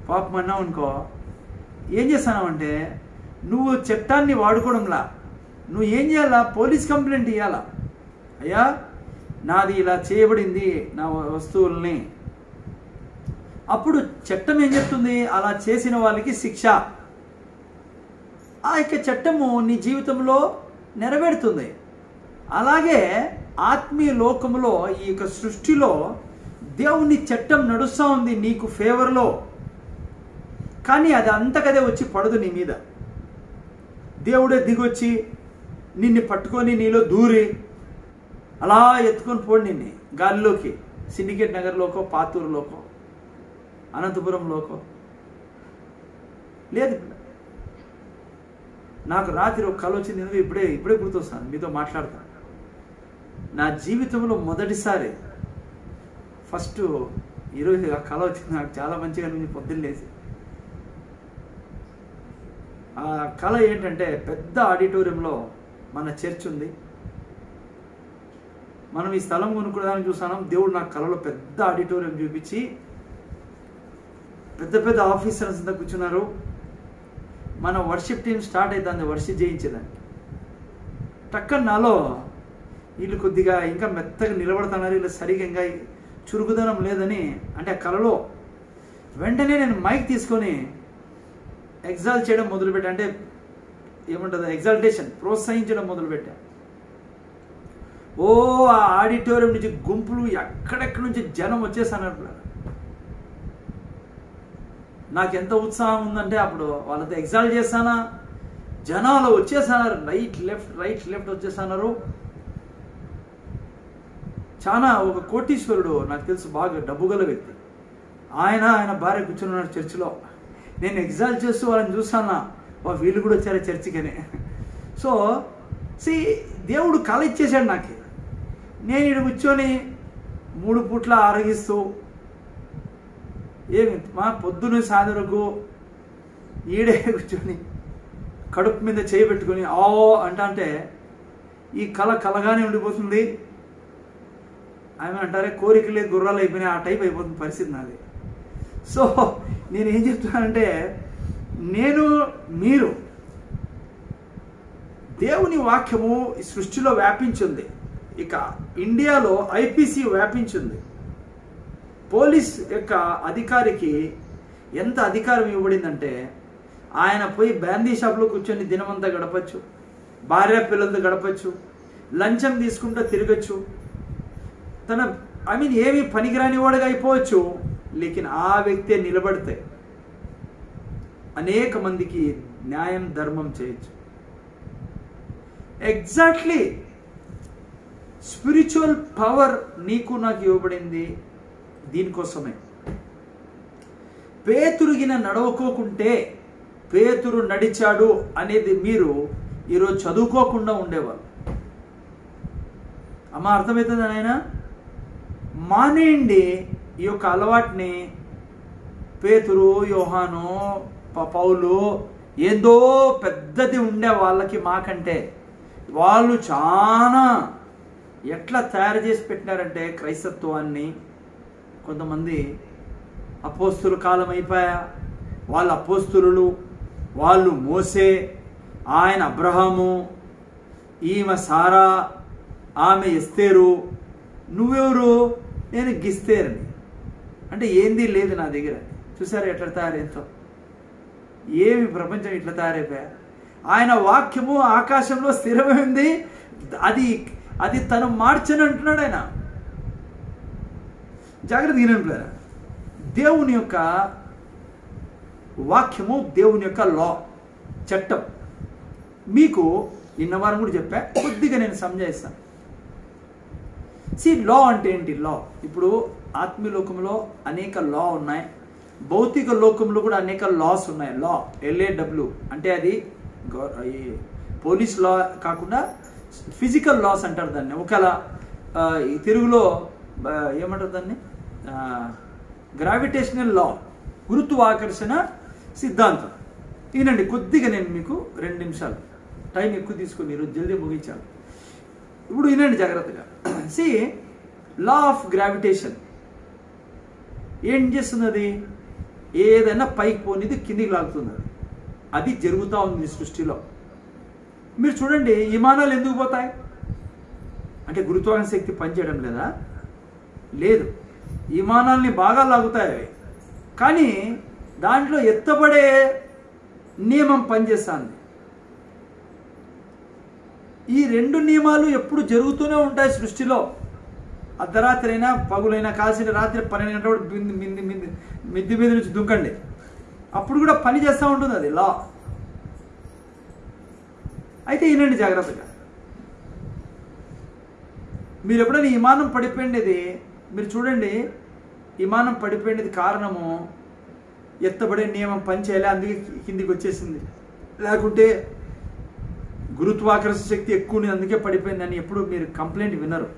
పాపం అన్నావు అనుకో, ఏం చేస్తానంటే నువ్వు చట్టాన్ని వాడుకోవడంలా, నువ్వు ఏం చేయాలా, పోలీస్ కంప్లైంట్ ఇవ్వాలా, అయ్యా నాది ఇలా చేయబడింది నా వస్తువుల్ని. అప్పుడు చట్టం ఏం చెప్తుంది, అలా చేసిన వాళ్ళకి శిక్ష. ఆ యొక్క చట్టము నీ జీవితంలో నెరవేరుతుంది. అలాగే ఆత్మీయ లోకములో, ఈ యొక్క సృష్టిలో దేవుని చట్టం నడుస్తూ ఉంది నీకు ఫేవర్లో, కానీ అది అంతకదే వచ్చి పడదు నీ మీద. దేవుడే దిగొచ్చి నిన్ను పట్టుకొని నీలో దూరి అలా ఎత్తుకొని పోండి నిన్ను గాలిలోకి, సిండికేట్ నగర్లోకో, పాతూరులోకో, అనంతపురంలోకో. లేదు, నాకు రాత్రి ఒక కళ వచ్చింది, ఇప్పుడే గుర్తొస్తాను, మీతో మాట్లాడతాను. నా జీవితంలో మొదటిసారి ఫస్ట్ ఈరోజు ఆ కళ వచ్చింది, నాకు చాలా మంచిగా అనిపించింది. పొద్దున్న లేచి ఆ కళ ఏంటంటే, పెద్ద ఆడిటోరియంలో మన చర్చ్ ఉంది, మనం ఈ స్థలం కొనుక్కోవడానికి చూసాం. దేవుడు నాకు కళలో పెద్ద ఆడిటోరియం చూపించి పెద్ద పెద్ద ఆఫీసర్స్ అంతా కూర్చున్నారు. మన వర్షిప్ టీం స్టార్ట్ అవుతుంది వర్షిప్ చేయించేదానికి. టక్కన నాలో వీళ్ళు కొద్దిగా ఇంకా మెత్తగా నిలబడుతున్నారు, వీళ్ళు సరిగా ఇంకా చురుకుదనం లేదని, అంటే ఆ కళలో వెంటనే నేను మైక్ తీసుకొని ఎగ్జాల్ట్ చేయడం మొదలుపెట్టా. అంటే ఏమంటుంది, ఎగ్జాల్టేషన్, ప్రోత్సహించడం మొదలుపెట్టా. ఓ ఆ ఆడిటోరియం నుంచి గుంపులు ఎక్కడెక్కడి నుంచి జనం వచ్చేసానట్లు. నాకు ఎంత ఉత్సాహం ఉందంటే, అప్పుడు వాళ్ళతో ఎగ్జాల్ట్ చేస్తానా, జనాలు వచ్చేసారు, రైట్ లెఫ్ట్ వచ్చేసారు. చాలా ఒక కోటీశ్వరుడు నాకు తెలుసు, బాగా డబ్బు గల వ్యక్తి, ఆయన భార్య కూర్చొని ఉన్నారు చర్చిలో. నేను ఎగ్జాల్ట్ చేస్తూ వాళ్ళని చూసాను, వీళ్ళు కూడా వచ్చారు చర్చికని. సో దేవుడు కళ ఇచ్చేసాడు నాకు. నేను ఇక్కడ కూర్చొని 3 పూట్ల ఆరగిస్తూ ఏమి మా పొద్దున సాయంత్రకు ఈడే కూర్చొని కడుపు మీద చేయి పెట్టుకొని అంటే ఈ కళగానే ఉండిపోతుంది. ఆమె అంటారే కోరికలే గుర్రాలు అయిపోయినాయి, ఆ టైప్ అయిపోతుంది పరిస్థితి నాది. సో నేనేం చెప్తున్నానంటే, మీరు దేవుని వాక్యము ఈ సృష్టిలో వ్యాపించింది. ఇక ఇండియాలో ఐపీసీ వ్యాపించింది. పోలీస్ యొక్క అధికారికి ఎంత అధికారం ఇవ్వబడిందంటే, ఆయన పోయి బ్యాందీ షాప్లో కూర్చొని దినమంతా గడపచ్చు, భార్య పిల్లలతో గడపచ్చు, లంచం తీసుకుంటూ తిరగచ్చు, ఏమి పనికిరాని వాడుగా అయిపోవచ్చు. లేకిన్ ఆ వ్యక్తే నిలబడితే అనేక మందికి న్యాయం ధర్మం చేయొచ్చు. ఎగ్జాక్ట్లీ స్పిరిచువల్ పవర్ నీకు నాకు ఇవ్వబడింది దీనికోసమే. పేతురుగిన నడవకోకుంటే పేతురు నడిచాడు అనేది మీరు ఈరోజు చదువుకోకుండా ఉండేవాళ్ళు. అమ్మ అర్థమవుతుంది నాయన? మానేయండి ఈ యొక్క అలవాటుని. పేతురు, యోహాను, పౌలు ఏదో పెద్దది ఉండే వాళ్ళకి మాకంటే వాళ్ళు చాలా ఎట్లా తయారు చేసి పెట్టినారంటే క్రైస్తత్వాన్ని. కొంతమంది అపోస్తుల కాలం అయిపోయా, వాళ్ళు అపోస్తులు, వాళ్ళు మోసే, ఆయన అబ్రహాము, ఈమె సారా, ఆమె ఎస్తేరు, నువ్వెవరు? నేను గిస్తేరని. అంటే ఏంది లేదు నా దగ్గర. చూసారు ఎట్లా తయారైందో? ఏమి ప్రపంచం ఇట్లా తయారైపోయా. ఆయన వాక్యము ఆకాశంలో స్థిరమైంది, అది తను మార్చని అంటున్నాడు ఆయన. జాగ్రత్త వినండి. దేవుని యొక్క వాక్యము, దేవుని యొక్క లా, చట్టం. మీకు నిన్న వారం కూడా చెప్పా, కొద్దిగా నేను సంజాయిస్తాను. లా అంటే ఏంటి? లా ఇప్పుడు ఆత్మీయ లోకంలో అనేక లా ఉన్నాయి, భౌతిక లోకంలో కూడా అనేక లాస్ ఉన్నాయి. లా LAW అంటే అది పోలీస్ లా కాకుండా ఫిజికల్ లాస్ అంటారు దాన్ని. ఒకవేళ తెలుగులో ఏమంటారు దాన్ని? గ్రావిటేషనల్ లా, గురుత్వాకర్షణ సిద్ధాంతం. ఈనండి కొద్దిగా నేను మీకు 2 నిమిషాలు టైం ఎక్కువ తీసుకొని ఈరోజు జల్దీ ముగించాను. ఇప్పుడు వినండి జాగ్రత్తగా. లా ఆఫ్ గ్రావిటేషన్ ఏం చేస్తున్నది? ఏదైనా పైకి పోనిది కిందికి లాగుతుంది. అది జరుగుతూ ఉంది సృష్టిలో. మీరు చూడండి, విమానాలు ఎందుకు పోతాయి అంటే గురుత్వాకర్షణ శక్తి పనిచేయడం లేదా? లేదు, విమానాల్ని బాగా లాగుతాయి, కానీ దాంట్లో ఎత్తబడే నియమం పనిచేస్తుంది. ఈ 2 నియమాలు ఎప్పుడు జరుగుతూనే ఉంటాయి సృష్టిలో. అర్ధరాత్రి అయినా పగులైనా, కాల్సిన రాత్రి 12 గంటల మిద్ది మీద నుంచి దుంకండి, అప్పుడు కూడా పని చేస్తూ ఉంటుంది అది లా. అయితే ఈనండి జాగ్రత్తగా, మీరు ఎప్పుడైనా విమానం పడిపోయింది మీరు చూడండి, విమానం పడిపోయినది కారణము ఎత్తబడే నియమం పనిచేయాలి, అందుకే కిందికి వచ్చేసింది. లేకుంటే గురుత్వాకర్షణ శక్తి ఎక్కువ అందుకే పడిపోయిందని ఎప్పుడు మీరు కంప్లైంట్ వినరు.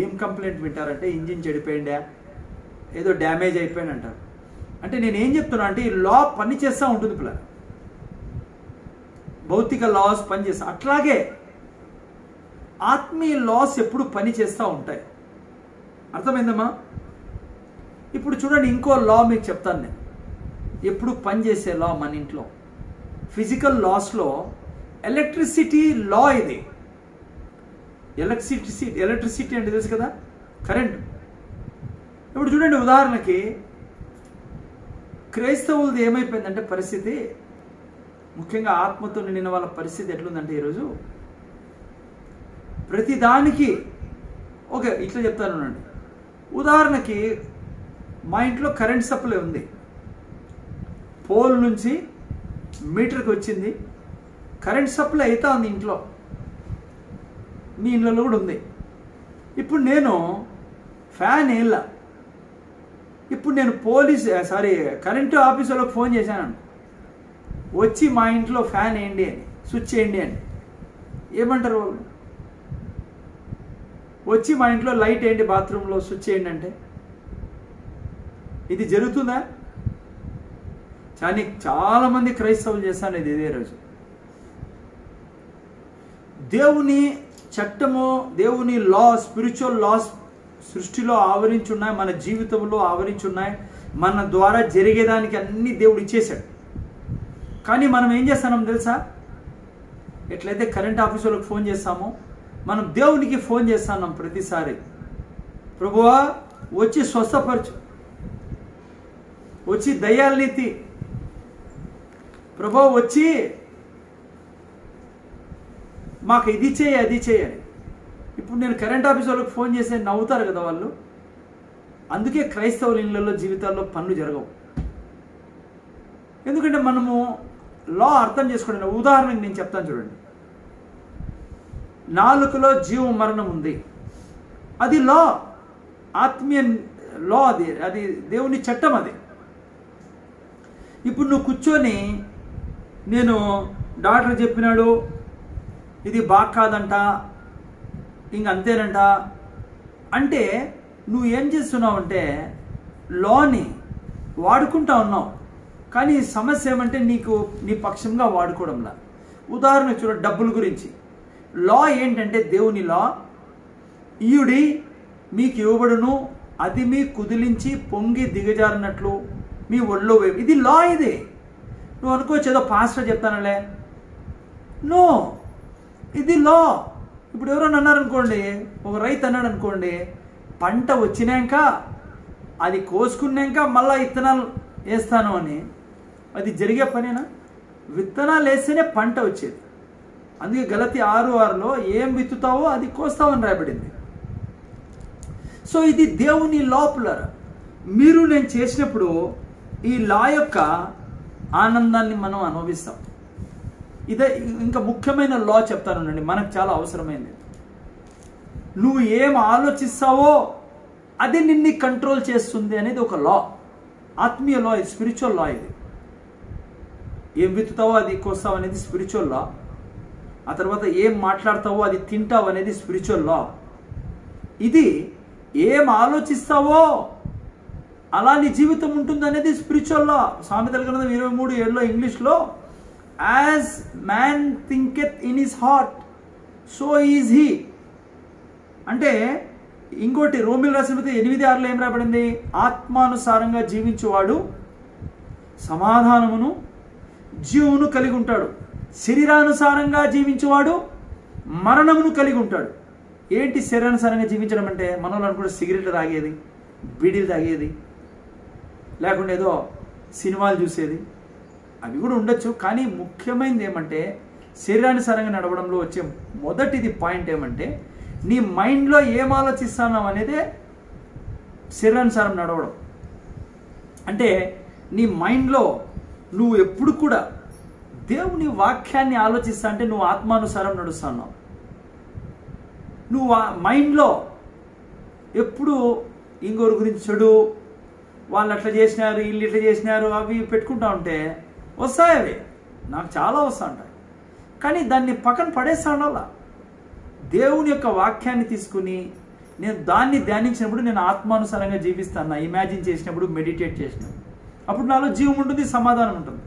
ఏం కంప్లైంట్ వింటారంటే ఇంజిన్ చెడిపోయిందా, ఏదో డ్యామేజ్ అయిపోయింది అంటారు. అంటే నేనేం చెప్తున్నా అంటే ఈ లా పని చేస్తూ ఉంటుంది పిల్లలు, భౌతిక లాస్ పనిచేస్తా. అట్లాగే ఆత్మీయ లాస్ ఎప్పుడు పని చేస్తూ ఉంటాయి. అర్థమైందమ్మా? ఇప్పుడు చూడండి, ఇంకో లా మీకు చెప్తాను నేను, ఎప్పుడు పనిచేసే లా మన ఇంట్లో. ఫిజికల్ లాస్లో ఎలక్ట్రిసిటీ లా ఇది. ఎలక్ట్రిసిటీ అంటే తెలుసు కదా, కరెంట్. ఇప్పుడు చూడండి, ఉదాహరణకి క్రైస్తవులది ఏమైపోయిందంటే పరిస్థితి, ముఖ్యంగా ఆత్మతో నిండిన వాళ్ళ పరిస్థితి ఎట్లుందంటే ఈరోజు ప్రతిదానికి ఓకే ఇట్లా చెప్తాను. ఉదాహరణకి మా ఇంట్లో కరెంట్ సప్లై ఉంది, పోల్ నుంచి మీటర్కి వచ్చింది, కరెంట్ సప్లై అవుతా ఉంది ఇంట్లో, మీ ఇళ్ళలో కూడా ఉంది. ఇప్పుడు నేను ఫ్యాన్ వేయాల, ఇప్పుడు నేను కరెంటు ఆఫీస్ వాళ్ళకి ఫోన్ చేశాను, వచ్చి మా ఇంట్లో ఫ్యాన్ వేయండి అని, స్విచ్ చేయండి అని. ఏమంటారు వాళ్ళు? వచ్చి మా ఇంట్లో లైట్ వేయండి, బాత్రూంలో స్విచ్ చేయండి అంటే ఇది జరుగుతుందా? కానీ చాలామంది క్రైస్తవులు చేస్తాను ఇది ఇదే రోజు. దేవుని చట్టము, దేవుని లా, స్పిరిచువల్ లాస్ సృష్టిలో ఆవరించున్నాయి, మన జీవితంలో ఆవరించున్నాయి, మన ద్వారా జరిగేదానికి అన్ని దేవుడు ఇచ్చేశాడు. కానీ మనం ఏం చేస్తున్నాం తెలుసా? ఎట్లయితే కరెంట్ ఆఫీస్ వాళ్ళకి ఫోన్ చేస్తామో మనం దేవునికి ఫోన్ చేస్తున్నాం ప్రతిసారి. ప్రభువా వచ్చి స్వస్థపరచు, వచ్చి దయ్యాల్ని తీ, ప్రభువా వచ్చి మాకు ఇది చేయి అది చేయని. ఇప్పుడు నేను కరెంట్ ఆఫీస్ వాళ్ళకి ఫోన్ చేస్తే నవ్వుతారు కదా వాళ్ళు. అందుకే క్రైస్తవుల ఇళ్లలో జీవితాల్లో పనులు జరగవు. ఎందుకంటే మనము లా అర్థం చేసుకోండి. ఉదాహరణకి నేను చెప్తాను చూడండి. నాలుకలో జీవ మరణం ఉంది, అది లా, ఆత్మీయ లా, అది దేవుని చట్టం. అది ఇప్పుడు నువ్వు కూర్చొని నేను డాక్టర్ చెప్పినాడు ఇది బాగా కాదంట, ఇంకంతేనంట అంటే నువ్వు ఏం చేస్తున్నావు అంటే లాని వాడుకుంటా ఉన్నావు. కానీ సమస్య ఏమంటే నీ పక్షంగా వాడుకోవడంలా. ఉదాహరణ చూడ, డబ్బుల గురించి లా ఏంటంటే దేవుని లా, ఈయుడి మీకు ఇవ్వబడును, అది మీ కుదిలించి పొంగి దిగజారినట్లు మీ ఒళ్ళో వేవి. ఇది లా. ఇది నువ్వు అనుకోవచ్చు ఏదో పాస్టర్ చెప్తానలే, నో, ఇది లా. ఇప్పుడు ఎవరైనా అన్నారనుకోండి, ఒక రైతు అన్నాడు అనుకోండి, పంట వచ్చినాక అది కోసుకున్నాక మళ్ళీ విత్తనాలు వేస్తాను అని, అది జరిగే పనేనా? విత్తనాలు వేస్తేనే పంట వచ్చేది. అందుకే గలతీ 6:6లో ఏం విత్తుతావో అది కోస్తావని రాయబడింది. సో ఇది దేవుని లోపల మీరు నేను చేసినప్పుడు ఈ లా యొక్క ఆనందాన్ని మనం అనుభవిస్తాం. ఇదే ఇంకా ముఖ్యమైన లా చెప్తానండి, మనకు చాలా అవసరమైంది. నువ్వు ఏం ఆలోచిస్తావో అది నిన్ను కంట్రోల్ చేస్తుంది అనేది ఒక లా, ఆత్మీయ లా, స్పిరిచువల్ లా. ఇది ఏం విత్తుతావో అది కోస్తావు అనేది స్పిరిచువల్ లా. ఆ తర్వాత ఏం మాట్లాడతావో అది తింటావు అనేది స్పిరిచువల్ లా. ఇది ఏం ఆలోచిస్తావో అలా నీ జీవితం ఉంటుంది అనేది స్పిరిచువల్ లా. సామెతల గ్రంథం 23:7లో ఇంగ్లీష్లో, as man thinketh in his heart so is he. అంటే ఇంకోటి రోమిల్ రాసిన 8:6లో ఏం రాబడింది? ఆత్మానుసారంగా జీవించువాడు సమాధానమును జీవమును కలిగి ఉంటాడు, శరీరానుసారంగా జీవించేవాడు మరణమును కలిగి ఉంటాడు. ఏంటి శరీరానుసారంగా జీవించడం అంటే? మనలో అనుకుంటే సిగరెట్లు తాగేది, బీడీలు తాగేది, లేకుంటే ఏదో సినిమాలు చూసేది, అవి కూడా ఉండొచ్చు. కానీ ముఖ్యమైనది ఏమంటే శరీరానుసారంగా నడవడంలో వచ్చే మొదటిది పాయింట్ ఏమంటే నీ మైండ్లో ఏం ఆలోచిస్తున్నావు అనేదే శరీరానుసారం నడవడం. అంటే నీ మైండ్లో నువ్వు ఎప్పుడు కూడా దేవుని వాక్యాన్ని ఆలోచిస్తా అంటే నువ్వు ఆత్మానుసారం నడుస్తున్నావు. నువ్వు మైండ్లో ఎప్పుడు ఇంకొకరి గురించి చెడు, వాళ్ళు అట్లా చేసినారు, వీళ్ళు ఇట్లా చేసినారు, అవి పెట్టుకుంటా ఉంటే వస్తాయి. అవి నాకు చాలా వస్తూ ఉంటాయి. కానీ దాన్ని పక్కన పడేస్తా ఉండాలా. దేవుని యొక్క వాక్యాన్ని తీసుకుని నేను దాన్ని ధ్యానించినప్పుడు నేను ఆత్మానుసారంగా జీవిస్తాను. ఇమాజిన్ చేసినప్పుడు, మెడిటేట్ చేసినప్పుడు అప్పుడు నాలో జీవం ఉంటుంది, సమాధానం ఉంటుంది.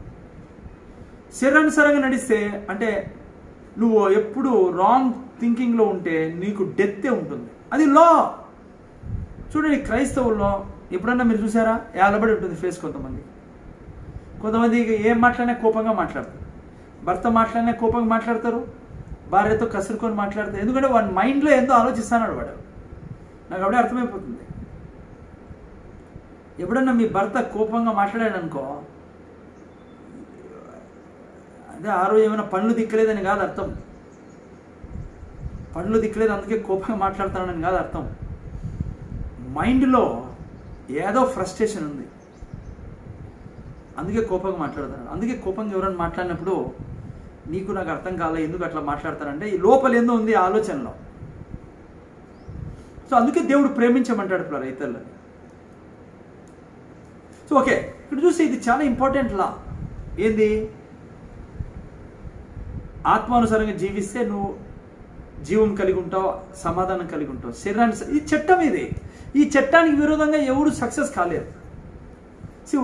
శరీరానుసారంగా నడిస్తే అంటే నువ్వు ఎప్పుడు రాంగ్ థింకింగ్లో ఉంటే నీకు డెత్తే ఉంటుంది. అది లా. చూడండి, క్రైస్తవుల్లో ఎప్పుడన్నా మీరు చూసారా? ఏలబడి ఉంటుంది ఫేస్. కొంతమంది ఏం మాట్లాడినా కోపంగా మాట్లాడతారు, భర్త మాట్లాడినా కోపంగా మాట్లాడతారు, భార్యతో కసురుకొని మాట్లాడతారు. ఎందుకంటే వాడి మైండ్లో ఎంతో ఆలోచిస్తాడు వాడు. నాకు అప్పుడే అర్థమైపోతుంది. ఎప్పుడన్నా మీ భర్త కోపంగా మాట్లాడాడు అనుకో, అదే ఆ రోజు ఏమైనా పండ్లు దిక్కలేదని కాదు అర్థం. పండ్లు దిక్కలేదు అందుకే కోపంగా మాట్లాడుతున్నానని కాదు అర్థం. మైండ్లో ఏదో ఫ్రస్ట్రేషన్ ఉంది, అందుకే కోపంగా మాట్లాడుతున్నాడు. అందుకే కోపంగా ఎవరైనా మాట్లాడినప్పుడు నీకు నాకు అర్థం కాలే ఎందుకు అట్లా మాట్లాడతారంటే ఈ లోపల ఏందో ఉంది ఆలోచనలో. సో అందుకే దేవుడు ప్రేమించమంటాడు ఇతరులని. సో ఓకే, ఇక్కడ చూస్తే ఇది చాలా ఇంపార్టెంట్ లా. ఏంది? ఆత్మానుసారంగా జీవిస్తే నువ్వు జీవం కలిగి ఉంటావు, సమాధానం కలిగి ఉంటావు. శరీరాన్ని ఈ చట్టం ఇది. ఈ చట్టానికి విరోధంగా ఎవరు సక్సెస్ కాలేరు.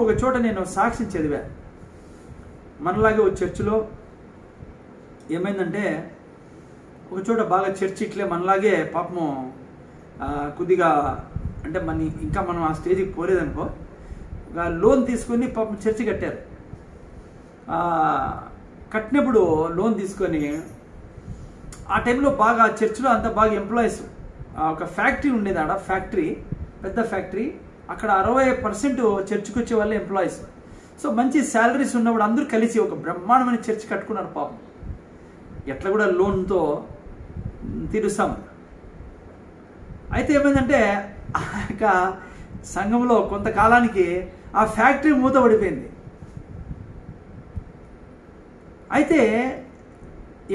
ఒక చోట నేను సాక్ష్యం చదివా. మనలాగే ఒక చర్చిలో ఏమైందంటే, ఒక చోట బాగా చర్చ్ ఇట్లే మనలాగే పాపము కొద్దిగా అంటే ఇంకా మనం ఆ స్టేజ్కి పోలేదనుకో, లోన్ తీసుకొని పాపం చర్చి కట్టారు. కట్టినప్పుడు లోన్ తీసుకొని ఆ టైంలో బాగా చర్చిలో అంతా బాగా ఎంప్లాయీస్, ఒక ఫ్యాక్టరీ ఉండేది ఆడ, ఫ్యాక్టరీ పెద్ద ఫ్యాక్టరీ. అక్కడ 60% చర్చికి వచ్చే వాళ్ళే ఎంప్లాయీస్. సో మంచి శాలరీస్ ఉన్నప్పుడు అందరూ కలిసి ఒక బ్రహ్మాండమైన చర్చ్ కట్టుకున్నారు పాపం. ఎట్లా కూడా లోన్తో తీరుస్తాం. అయితే ఏమైందంటే ఆ యొక్క సంఘంలో కొంతకాలానికి ఆ ఫ్యాక్టరీ మూతపడిపోయింది. అయితే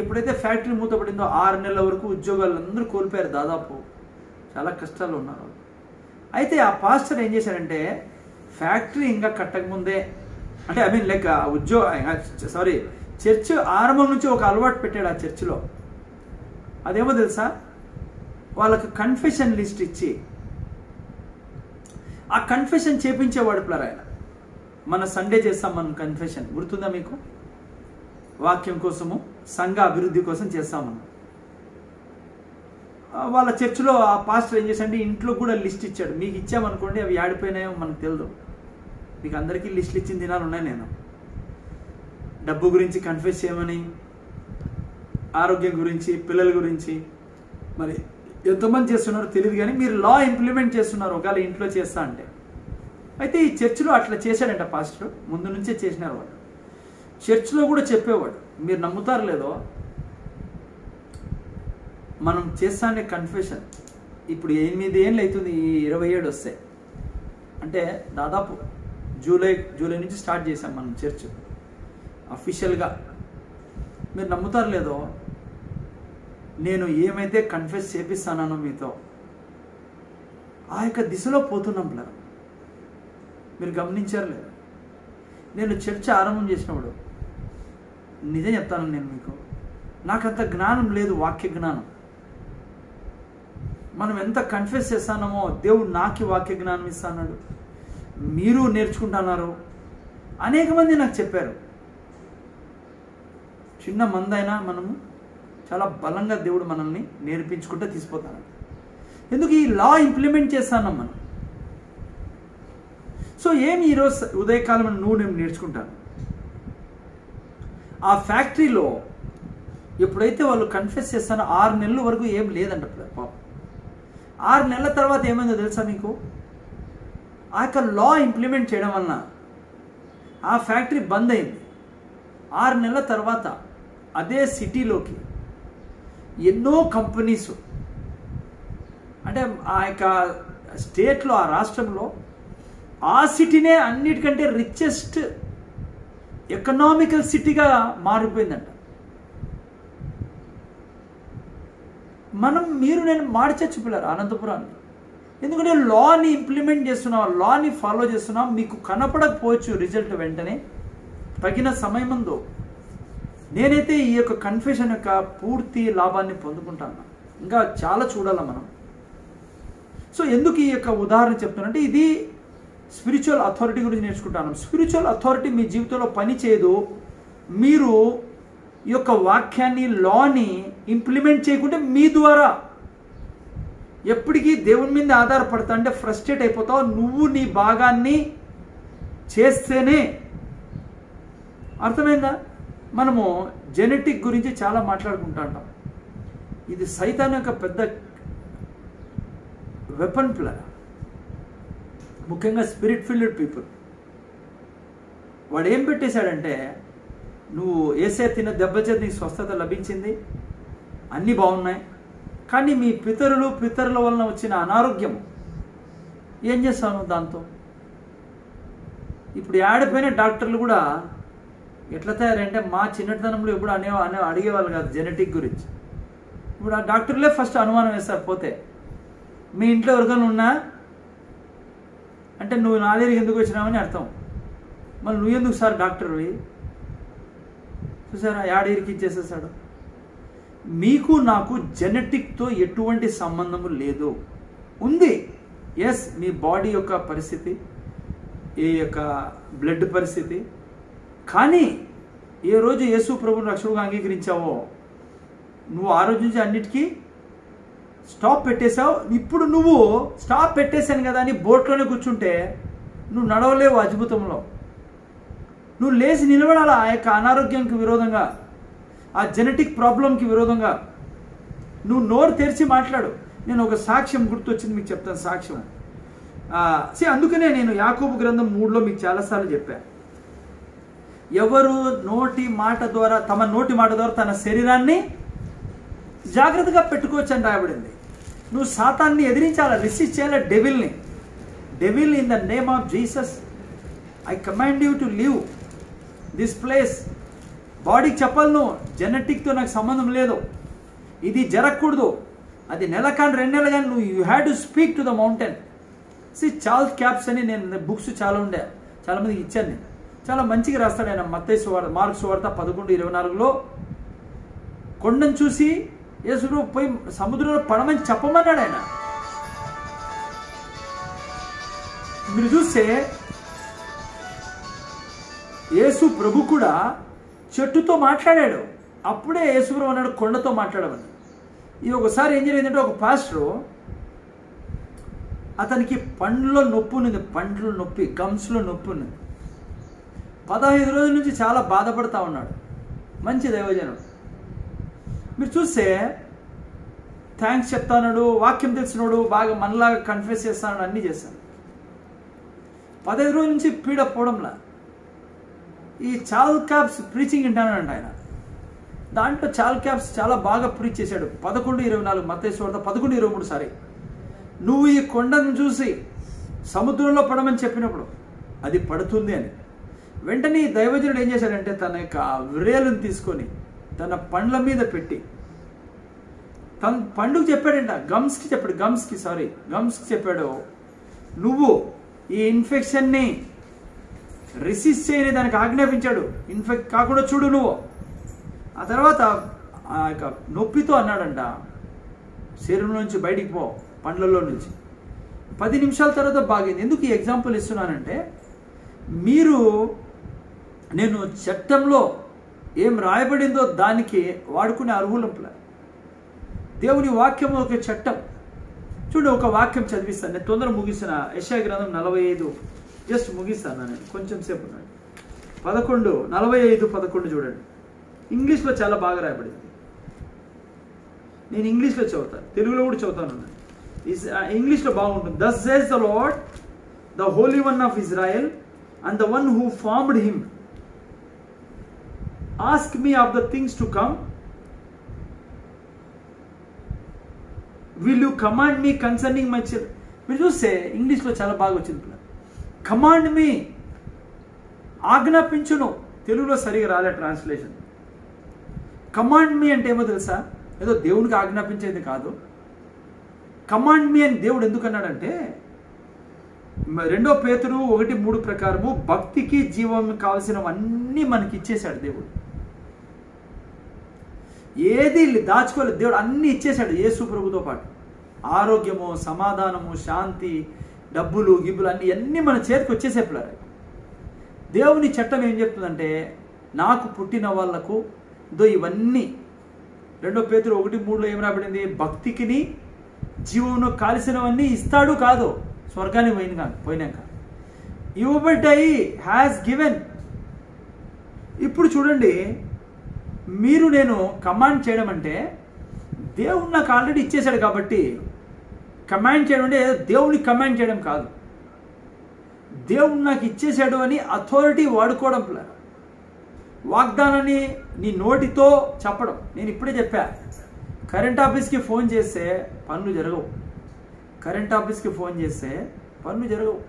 ఎప్పుడైతే ఫ్యాక్టరీ మూతపడిందో 6 నెలల వరకు ఉద్యోగాలు అందరూ కోల్పోయారు. దాదాపు చాలా కష్టాలు ఉన్నారు. అయితే ఆ పాస్టర్ ఏం చేశారంటే, ఫ్యాక్టరీ ఇంకా కట్టకముందే, అంటే లైక్ చర్చ్ ఆరంభం నుంచి ఒక అలవాటు పెట్టాడు ఆ చర్చిలో. అదేమో తెలుసా? వాళ్ళకు కన్ఫెషన్ లిస్ట్ ఇచ్చి ఆ కన్ఫెషన్ చేపించేవాడు పిల్లలు. ఆయన మన సండే చేస్తాం మనం కన్ఫెషన్, గుర్తుందా మీకు? వాక్యం కోసము, సంఘ అభివృద్ధి కోసం చేస్తాం మనం. వాళ్ళ చర్చిలో ఆ పాస్టర్ ఏం చేశాడంటే ఇంట్లో కూడా లిస్ట్ ఇచ్చాడు. మీకు ఇచ్చామనుకోండి, అవి ఆడిపోయినాయో మనకు తెలియదు. మీకు అందరికీ లిస్టులు ఇచ్చిన దినాలు ఉన్నాయి. నేను డబ్బు గురించి కన్ఫెస్ చేయమని, ఆరోగ్యం గురించి, పిల్లల గురించి, మరి ఎంతమంది చేస్తున్నారో తెలియదు, కానీ మీరు లా ఇంప్లిమెంట్ చేస్తున్నారు ఒకవేళ ఇంట్లో చేస్తా అంటే. అయితే ఈ చర్చిలో అట్లా చేశాడంట పాస్టర్, ముందు నుంచే చేసినారు వాళ్ళు. చర్చిలో కూడా చెప్పేవాడు, మీరు నమ్ముతారు లేదో, మనం చేస్తానే కన్ఫెషన్. ఇప్పుడు 8 ఏళ్ళు అవుతుంది, ఈ 27 వస్తాయి అంటే దాదాపు జూలై నుంచి స్టార్ట్ చేసాం మనం చర్చ్ అఫీషియల్గా. మీరు నమ్ముతారు లేదో, నేను ఏమైతే కన్ఫెస్ చేపిస్తానో మీతో ఆ యొక్క దిశలో పోతున్నాం పిల్లలు. మీరు గమనించారు లేదు? నేను చర్చ్ ఆరంభం చేసినప్పుడు నిజం చెప్తాను, నేను మీకు నాకంత జ్ఞానం లేదు, వాక్య జ్ఞానం. మనం ఎంత కన్ఫెస్ చేస్తానమో దేవుడు నాకు వాక్య జ్ఞానం ఇస్తాడు, మీరు నేర్చుకుంటున్నారు. అనేక మంది నాకు చెప్పారు, చిన్న మందైనా మనము చాలా బలంగా దేవుడు మనల్ని నేర్పించుకుంటే తీసుకుపోతాడు. ఎందుకు? ఈ లా ఇంప్లిమెంట్ చేస్తాను మనం. సో ఏమి ఈరోజు ఉదయకాలం నేను నేర్చుకుంటాను, ఆ ఫ్యాక్టరీలో ఎప్పుడైతే వాళ్ళు కన్ఫెస్ చేస్తానో 6 నెలల వరకు ఏం లేదంట పాపం. 6 నెలల తర్వాత ఏమైందో తెలుసా మీకు? ఆ యొక్క లా ఇంప్లిమెంట్ చేయడం వలన ఆ ఫ్యాక్టరీ బంద్ అయింది. 6 నెలల తర్వాత అదే సిటీలోకి ఎన్నో కంపెనీస్, అంటే ఆ యొక్క స్టేట్లో, ఆ రాష్ట్రంలో ఆ సిటీనే అన్నిటికంటే రిచెస్ట్ ఎకనామికల్ సిటీగా మారిపోయిందంట. మీరు నేను మార్చచ్చు పిల్లలు అనంతపురాన్ని. ఎందుకంటే లాని ఇంప్లిమెంట్ చేస్తున్నాం, లాని ఫాలో చేస్తున్నాం. మీకు కనపడకపోవచ్చు రిజల్ట్ వెంటనే, తగిన సమయమందు. నేనైతే ఈ యొక్క కన్ఫెషన్ యొక్క పూర్తి లాభాన్ని పొందుకుంటాను. ఇంకా చాలా చూడాలి మనం. సో ఎందుకు ఈ యొక్క ఉదాహరణ చెప్తున్నానంటే, ఇది స్పిరిచువల్ అథారిటీ గురించి నేర్చుకుంటాను. స్పిరిచువల్ అథారిటీ మీ జీవితంలో పని చేయదు మీరు ఈ యొక్క వాక్యాన్ని, లాని ఇంప్లిమెంట్ చేయకుంటే. మీ ద్వారా ఎప్పటికీ దేవుని మీద ఆధారపడతా అంటే ఫ్రస్ట్రేట్ అయిపోతావు. నువ్వు నీ భాగాన్ని చేస్తేనే. అర్థమైందా? మనము జెనెటిక్ గురించి చాలా మాట్లాడుకుంటా ఉంటాం. ఇది సైతాన్ యొక్క పెద్ద వెపన్ ప్లాన్, ముఖ్యంగా స్పిరిట్ ఫిల్డ్ పీపుల్. వాడు ఏం పెట్టేశాడంటే, నువ్వు ఏసే తిన్న దెబ్బ చేత నీకు స్వస్థత లభించింది, అన్నీ బాగున్నాయి, కానీ మీ పితరుల వలన వచ్చిన అనారోగ్యం ఏం చేస్తాను దాంతో? ఇప్పుడు ఆడిపోయిన డాక్టర్లు కూడా ఎట్లా తయారంటే, మా చిన్నతనంలో ఎప్పుడు అడిగేవాళ్ళు కాదు జెనెటిక్ గురించి. ఇప్పుడు ఆ డాక్టర్లే ఫస్ట్ అనుమానం వేస్తారు. పోతే మీ ఇంట్లో ఎవరికైనా ఉన్నా అంటే నువ్వు నా దగ్గరికి ఎందుకు వచ్చినావని అర్థం. మళ్ళీ నువ్వు ఎందుకు సార్ డాక్టర్వి? చూసారా, యాడేరికి ఇచ్చేసేసాడు. మీకు నాకు జెనెటిక్తో ఎటువంటి సంబంధము లేదు. ఉంది, ఎస్, మీ బాడీ యొక్క పరిస్థితి, ఈ యొక్క బ్లడ్ పరిస్థితి. కానీ ఏ రోజు యేసు ప్రభువుని రక్షకుడుగా అంగీకరించావో నువ్వు ఆ రోజు నుంచి అన్నిటికీ స్టాప్ పెట్టేశావు. ఇప్పుడు నువ్వు స్టాప్ పెట్టేశాను కదా అని బోట్లోనే కూర్చుంటే నువ్వు నడవలేవు అద్భుతంలో. నువ్వు లేచి నిలబడాలి ఆ యొక్క అనారోగ్యానికి విరోధంగా, ఆ జెనెటిక్ ప్రాబ్లంకి విరోధంగా. నువ్వు నోరు తెరిచి మాట్లాడు. నేను ఒక సాక్ష్యం గుర్తొచ్చింది, మీకు చెప్తాను సాక్ష్యం. అందుకనే నేను యాకోబు గ్రంథం 3లో మీకు చాలాసార్లు చెప్పాను, ఎవరు నోటి మాట ద్వారా తమ నోటి మాట ద్వారా తన శరీరాన్ని జాగ్రత్తగా పెట్టుకోవచ్చు అని రాయబడింది. నువ్వు సాతాన్ని ఎదిరించాలా, రెసిస్ట్ చేయాలా డెవిల్ని. Devil, in the name of Jesus I command you to leave this place. బాడీకి చెప్పాలి, నువ్వు జెనెటిక్తో నాకు సంబంధం లేదు, ఇది జరగకూడదు. అది నెల కానీ 2 నెలలు కానీ నువ్వు you had to speak to the mountain. Charles caps అని నేను బుక్స్ చాలా ఉండే, చాలామందికి ఇచ్చాను నేను. చాలా మంచిగా రాస్తాడు ఆయన. మత్తయి సువార్త, మార్కు సువార్త 11:24లో కొండను చూసి యేసుడు పోయి సముద్రంలో పడమని చెప్పమన్నాడు ఆయన. మీరు చూస్తే యేసు ప్రభు కూడా చెట్టుతో మాట్లాడాడు. అప్పుడే యేసు ప్రభు అన్నాడు కొండతో మాట్లాడమని. ఇది ఒకసారి ఏం జరిగిందంటే, ఒక పాస్టరు అతనికి పండ్లో నొప్పి ఉన్నది, పండ్లు నొప్పి, గమ్స్లో నొప్పి ఉన్నది. 15 రోజుల నుంచి చాలా బాధపడతా ఉన్నాడు. మంచి దైవజనుడు. మీరు చూస్తే థ్యాంక్స్ చెప్తాడు, వాక్యం తెలిసినాడు, బాగా మనలాగా కన్ఫెస్ చేస్తాడు, అన్నీ చేస్తాడు. 15 రోజుల నుంచి పీడ పోవడంలా. ఈ చాల్ క్యాప్స్ ప్రీచింగ్ వింటానంట ఆయన. దాంట్లో చాల్ క్యాప్స్ చాలా బాగా ప్రీచ్ చేశాడు. 11:24 మత్తయి సువార్త 11:23 సారీ. నువ్వు ఈ కొండను చూసి సముద్రంలో పడమని చెప్పినప్పుడు అది పడుతుంది అని. వెంటనే ఈ దైవజనుడు ఏం చేశాడంటే, తన యొక్క వ్రేలును తీసుకొని తన పండ్ల మీద పెట్టి, తన పండుగ చెప్పాడంట, గమ్స్కి చెప్పాడు, నువ్వు ఈ ఇన్ఫెక్షన్ని రెసిస్ట్ చేయని దానికి ఆజ్ఞాపించాడు. ఇన్ఫెక్ట్ కాకుండా చూడు నువ్వు. ఆ తర్వాత ఆ యొక్క నొప్పితో అన్నాడంట, శరీరం నుంచి బయటికి పో, పండ్లలో నుంచి. 10 నిమిషాల తర్వాత బాగింది. ఎందుకు ఈ ఎగ్జాంపుల్ ఇస్తున్నానంటే, నేను చట్టంలో ఏం రాయబడిందో దానికి వాడుకునే అర్హులంపుల. దేవుని వాక్యం ఒక చట్టం. చూడండి, ఒక వాక్యం చదివిస్తాను, నేను తొందర ముగిస్తున్న. యెషయా గ్రంథం 45 జస్ట్ ముగిస్తాను నేను, కొంచెం సేపు ఉన్నాను. 45:11 చూడండి. ఇంగ్లీష్లో చాలా బాగా రాయబడింది. నేను ఇంగ్లీష్లో చదువుతాను, తెలుగులో కూడా చదువుతాను. ఇంగ్లీష్లో బాగుంటుంది. Thus says the Lord, the Holy One of Israel, and the one who formed him. Ask me of the things to come. Will you command me concerning my children? మీరు చూస్తే ఇంగ్లీష్లో చాలా బాగా వచ్చింది. కమాండ్ మీ, ఆజ్ఞాపించును. తెలుగులో సరిగా రాలే ట్రాన్స్లేషన్. కమాండ్ మీ అంటే ఏమో తెలుసా? ఏదో దేవునికి ఆజ్ఞాపించేది కాదు. కమాండ్ మీ అని దేవుడు ఎందుకు అన్నాడంటే, 2 పేతురు 1:3 ప్రకారము భక్తికి జీవం కావాల్సినవన్నీ మనకి ఇచ్చేశాడు దేవుడు. ఏది దాచుకోలేదు దేవుడు, అన్నీ ఇచ్చేశాడు యేసు ప్రభుతో పాటు. ఆరోగ్యము, సమాధానము, శాంతి, డబ్బులు, గిబ్బులు అన్నీ మన చేతికి వచ్చేసేపులారు. దేవుని చట్టం ఏం చెప్తుందంటే, నాకు పుట్టిన వాళ్లకు ఇవన్నీ 2 పేతురు 1:3లో ఏం రాబడింది? భక్తికిని జీవంలో కాల్సినవన్నీ ఇస్తాడు కాదు, స్వర్గానికి పోయినాక ఇవ్వబడ్డాయి, హ్యాస్ గివెన్. ఇప్పుడు చూడండి, నేను కమాండ్ చేయడం అంటే దేవుడు నాకు ఆల్రెడీ ఇచ్చేశాడు కాబట్టి కమాండ్ చేయడం అంటే దేవుడిని కమాండ్ చేయడం కాదు. దేవుడు నాకు ఇచ్చేశాడు అని అథారిటీ వాడుకోవడం, వాగ్దానాన్ని నీ నోటితో చెప్పడం. నేను ఇప్పుడే చెప్పా, కరెంట్ ఆఫీస్కి ఫోన్ చేస్తే పనులు జరగవు. కరెంట్ ఆఫీస్కి ఫోన్ చేస్తే పనులు జరగవు.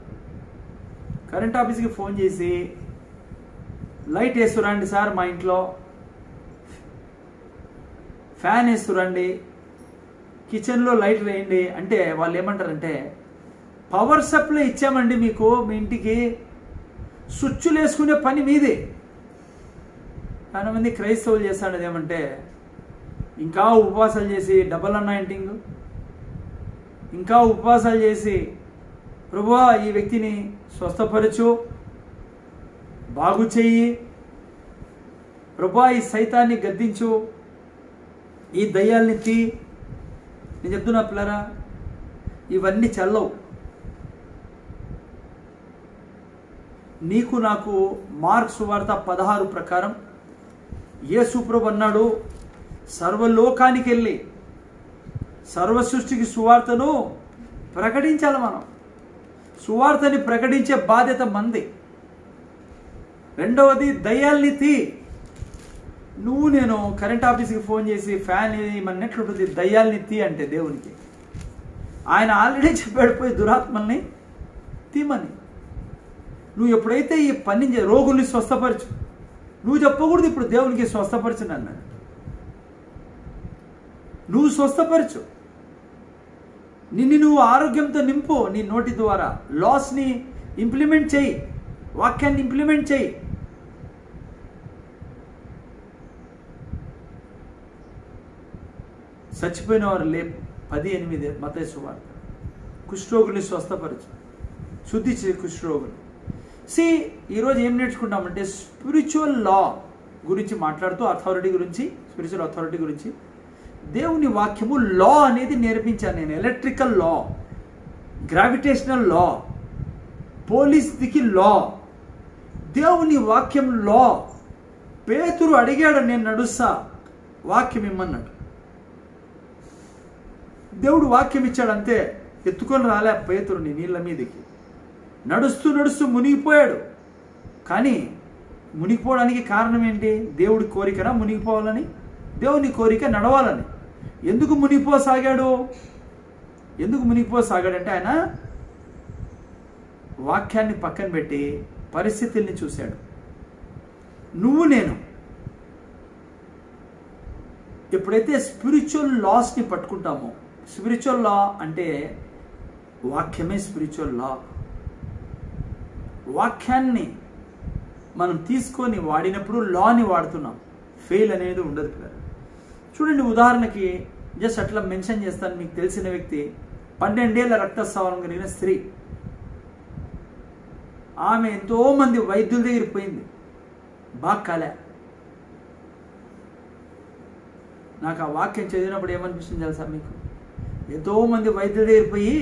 కరెంట్ ఆఫీస్కి ఫోన్ చేసి లైట్ వేస్తురండి సార్, మా ఇంట్లో ఫ్యాన్ వేస్తురండి, కిచెన్లో లైట్ వేయండి అంటే వాళ్ళు ఏమంటారంటే, పవర్ సప్లై ఇచ్చామండి మీకు, మీ ఇంటికి స్విచ్లు వేసుకునే పని మీదే. చాలా మంది క్రైస్తవులు చేస్తాడు ఏమంటే ఇంకా ఉపవాసాలు చేసి డబల్ అనాయింటింగ్, ఇంకా ఉపవాసాలు చేసి ప్రభువా ఈ వ్యక్తిని స్వస్థపరచు, బాగు చెయ్యి, ప్రభువా ఈ సైతాన్ని గద్దించు, ఈ దయ్యాల్ని తీ. నేను చెప్తున్నా పిల్లరా, ఇవన్నీ చల్లవు. నీకు నాకు మార్కు సువార్త 16 ప్రకారం యేసు ప్రభు అన్నాడు, సర్వలోకానికి వెళ్ళి సర్వ సృష్టికి సువార్తను ప్రకటించాలి. మనం సువార్తని ప్రకటించే బాధ్యత మంది. రెండవది దయ్యాల్ని తీ. నువ్వు నేను కరెంట్ ఆఫీస్కి ఫోన్ చేసి ఫ్యాన్ మన ఎట్లుంటుంది, దయ్యాల్ని తీ అంటే దేవునికి ఆయన ఆల్రెడీ చెప్పాడు పోయి దురాత్మల్ని తీమని. నువ్వు ఎప్పుడైతే ఈ పని రోగుల్ని స్వస్థపరచు, నువ్వు చెప్పకూడదు ఇప్పుడు దేవునికి స్వస్థపరచను అన్నాడు. నువ్వు స్వస్థపరచు, నువ్వు ఆరోగ్యంతో నింపు. నీ నోటి ద్వారా లాస్ని ఇంప్లిమెంట్ చేయి, వాక్యాన్ని ఇంప్లిమెంట్ చేయి. చచ్చిపోయిన వారు లేపు 10:8 మత్తయి సువార్త. కుష్ఠరోగుల్ని స్వస్థపరచు, శుద్ధి చే కుష్ఠరోగులు. ఈరోజు ఏం నేర్చుకుంటామంటే స్పిరిచువల్ లా గురించి మాట్లాడుతూ అథారిటీ గురించి, స్పిరిచువల్ అథారిటీ గురించి దేవుని వాక్యము లా అనేది నేర్పించాను నేను. ఎలక్ట్రికల్ లా, గ్రావిటేషనల్ లా, పోలీస్కి లా, దేవుని వాక్యం లా. పేతురు అడిగాడు, నేను నడుస్తా, వాక్యం ఇమ్మన్నాడు. దేవుడు వాక్యం ఇచ్చాడు అంతే, ఎత్తుకొని రాలే పేతురుని నీళ్ళ మీదకి. నడుస్తూ నడుస్తూ మునిగిపోయాడు. కానీ మునిగిపోవడానికి కారణం ఏంటి? దేవుడి కోరికనా మునిగిపోవాలని? దేవుని కోరిక నడవాలని. ఎందుకు మునిగిపోసాగాడు? ఎందుకు మునిగిపోసాగాడంటే ఆయన వాక్యాన్ని పక్కన పెట్టి పరిస్థితుల్ని చూశాడు. నువ్వు నేను ఎప్పుడైతే స్పిరిచువల్ లాస్ని పట్టుకుంటామో, స్పిరిచువల్ లా అంటే వాక్యమే స్పిరిచువల్ లా. వాక్యాన్ని మనం తీసుకొని వాడినప్పుడు లాని వాడుతున్నాం, ఫెయిల్ అనేది ఉండదు కదా. చూడండి, ఉదాహరణకి జస్ట్ అట్లా మెన్షన్ చేస్తాను. మీకు తెలిసిన వ్యక్తి 12 ఏళ్ల రక్తస్రావం కలిగిన స్త్రీ. ఆమె ఎంతోమంది వైద్యుల దగ్గర పోయింది, బాగా కాలే. నాకు ఆ వాక్యం చదివినప్పుడు ఏమనిపిస్తుంది తెలుసా మీకు? ఎంతోమంది వైద్యుల దగ్గర పోయి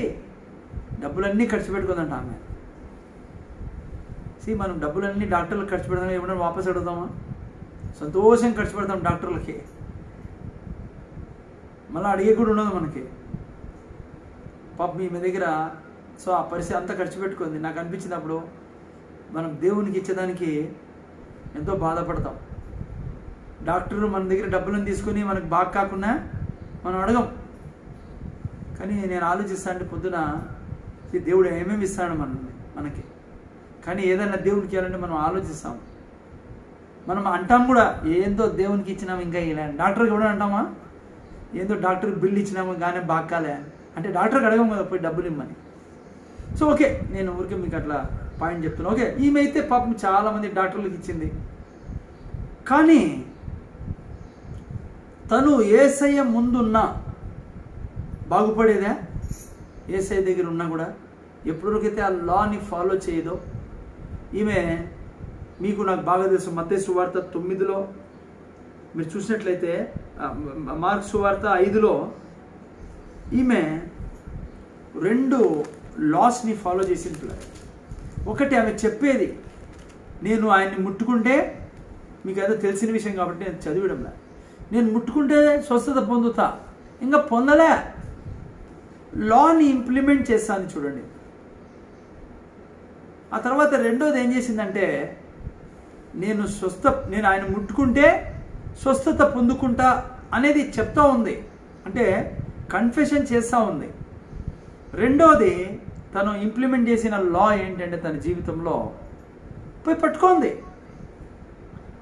డబ్బులన్నీ ఖర్చు పెట్టుకుందంట ఆమె. మనం డబ్బులన్నీ డాక్టర్లకు ఖర్చు పెడతాం, ఏమన్నా వాపస్ అడుగుతామా? సంతోషం ఖర్చు పెడతాం డాక్టర్లకి, మళ్ళీ అడిగే కూడా ఉండదు మనకి. పాప మీ దగ్గర ఆ పరిస్థితి అంతా ఖర్చు పెట్టుకుంది. నాకు అనిపించినప్పుడు మనం దేవునికి ఇచ్చేదానికి ఎంతో బాధపడతాం. డాక్టర్లు మన దగ్గర డబ్బులను తీసుకుని మనకు బాగా కాకుండా మనం అడగం. కానీ నేను ఆలోచిస్తాను అంటే పొద్దున దేవుడు ఏమేమి ఇస్తాడు మనకి. కానీ ఏదైనా దేవుడికి ఇవ్వాలంటే మనం ఆలోచిస్తాం. మనం అంటాం కూడా, ఏందో దేవునికి ఇచ్చినాము ఇంకా ఇలా. డాక్టర్కి కూడా అంటామా, ఏందో డాక్టర్కి బిల్లు ఇచ్చినాము కానీ బాగాలే అంటే డాక్టర్కి అడగం కదా పోయి డబ్బులు ఇమ్మని. సో ఓకే, నేను ఊరికే మీకు అట్లా పాయింట్ చెప్తున్నాను. ఓకే, ఈమె అయితే పాపం చాలామంది డాక్టర్లకు ఇచ్చింది. కానీ తను యేసయ్య ముందున్నా బాగుపడేదా? యేసయ్య దగ్గర ఉన్నా కూడా ఎప్పటివరకైతే ఆ లాని ఫాలో చేయదో, ఈమె మీకు నాకు బాగా తెలుసు మత్తయి సువార్త 9లో మీరు చూసినట్లయితే, మార్కు సువార్త 5లో ఈమె 2 లాస్ని ఫాలో చేసింది. ఒకటి ఆమె చెప్పేది, నేను ఆయన్ని ముట్టుకుంటే, మీకు ఏదో తెలిసిన విషయం కాబట్టి నేను చదివడంలా, నేను ముట్టుకుంటే స్వస్థత పొందుతా, ఇంకా పొందలే, లాని ఇంప్లిమెంట్ చేస్తాను చూడండి. ఆ తర్వాత రెండోది ఏం చేసిందంటే, నేను ఆయన ముట్టుకుంటే స్వస్థత పొందుకుంటా అనేది చెప్తా ఉంది, అంటే కన్ఫెషన్ చేస్తూ ఉంది. రెండోది తను ఇంప్లిమెంట్ చేసిన లా ఏంటంటే తన జీవితంలో పోయి పట్టుకుంది.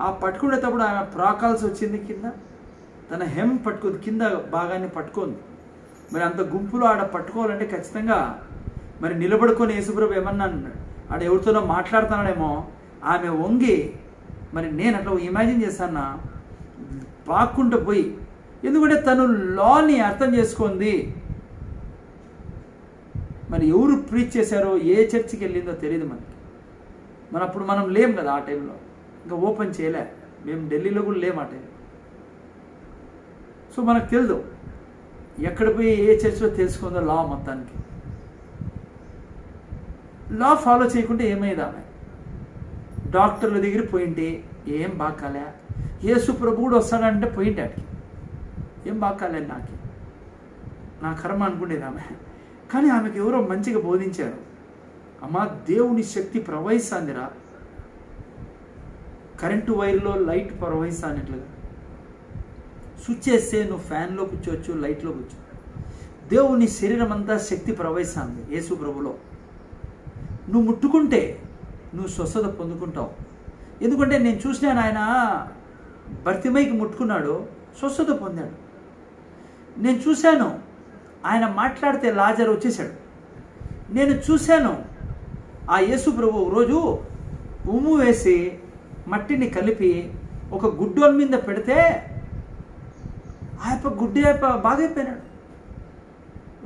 ఆ పట్టుకునేటప్పుడు ఆమె ప్రాకాల్సి వచ్చింది, కింద తన హెమ్ పట్టుకుంది, కింద భాగాన్ని పట్టుకుంది. మరి అంత గుంపులో ఆడ పట్టుకోవాలంటే ఖచ్చితంగా మరి నిలబడుకొని యేసుప్రభు ఏమన్నా అన్నాడు, ఆడ ఎవరితోనో మాట్లాడుతున్నాడేమో, ఆమె వంగి, మరి నేను అట్లా ఇమాజిన్ చేస్తానా, పాక్కుంటూ పోయి, ఎందుకంటే తను లాని అర్థం చేసుకుంది. మరి ఎవరు ప్రీచ్ చేశారో, ఏ చర్చికి వెళ్ళిందో తెలియదు మనకి. అప్పుడు మనం లేం కదా ఆ టైంలో, ఇంకా ఓపెన్ చేయలే, మేము ఢిల్లీలో కూడా లేము ఆ టైం. సో మనకు తెలియదు ఎక్కడ పోయి ఏ చర్చిలో తెలుసుకుందో లా. మొత్తానికి లా ఫాలో చేయకుంటే ఏమయ్యేది, ఆమె డాక్టర్ల దగ్గర పోయింటే ఏం బాగాలే, యేసు ప్రభు కూడా వస్తాడంటే పోయింటే అడిగి ఏం బాగాలే, నా కర్మ అనుకునేది ఆమె. కానీ ఆమెకు ఎవరో మంచిగా బోధించారు, అమ్మా దేవుని శక్తి ప్రవహిస్తాందిరా, కరెంటు వైర్లో లైట్ ప్రవహిస్తానట్లుగా. స్విచ్ చేస్తే నువ్వు ఫ్యాన్లో కూర్చోవచ్చు, లైట్లో కూర్చో, దేవుని శరీరం అంతా శక్తి ప్రవహిస్తుంది యేసు ప్రభులో. నువ్వు ముట్టుకుంటే నువ్వు స్వస్థత పొందుకుంటావు. ఎందుకంటే నేను చూసినాను, ఆయన బర్తిమైకి ముట్టుకున్నాడు, స్వస్థత పొందాడు. నేను చూశాను ఆయన మాట్లాడితే లాజరు వచ్చేసాడు. నేను చూశాను ఆ యేసు ప్రభు రోజు ఉమ్ము వేసి మట్టిని కలిపి ఒక గుడ్డోని మీద పెడితే ఆ యొక్క గుడ్డి బాగైపోయినాడు.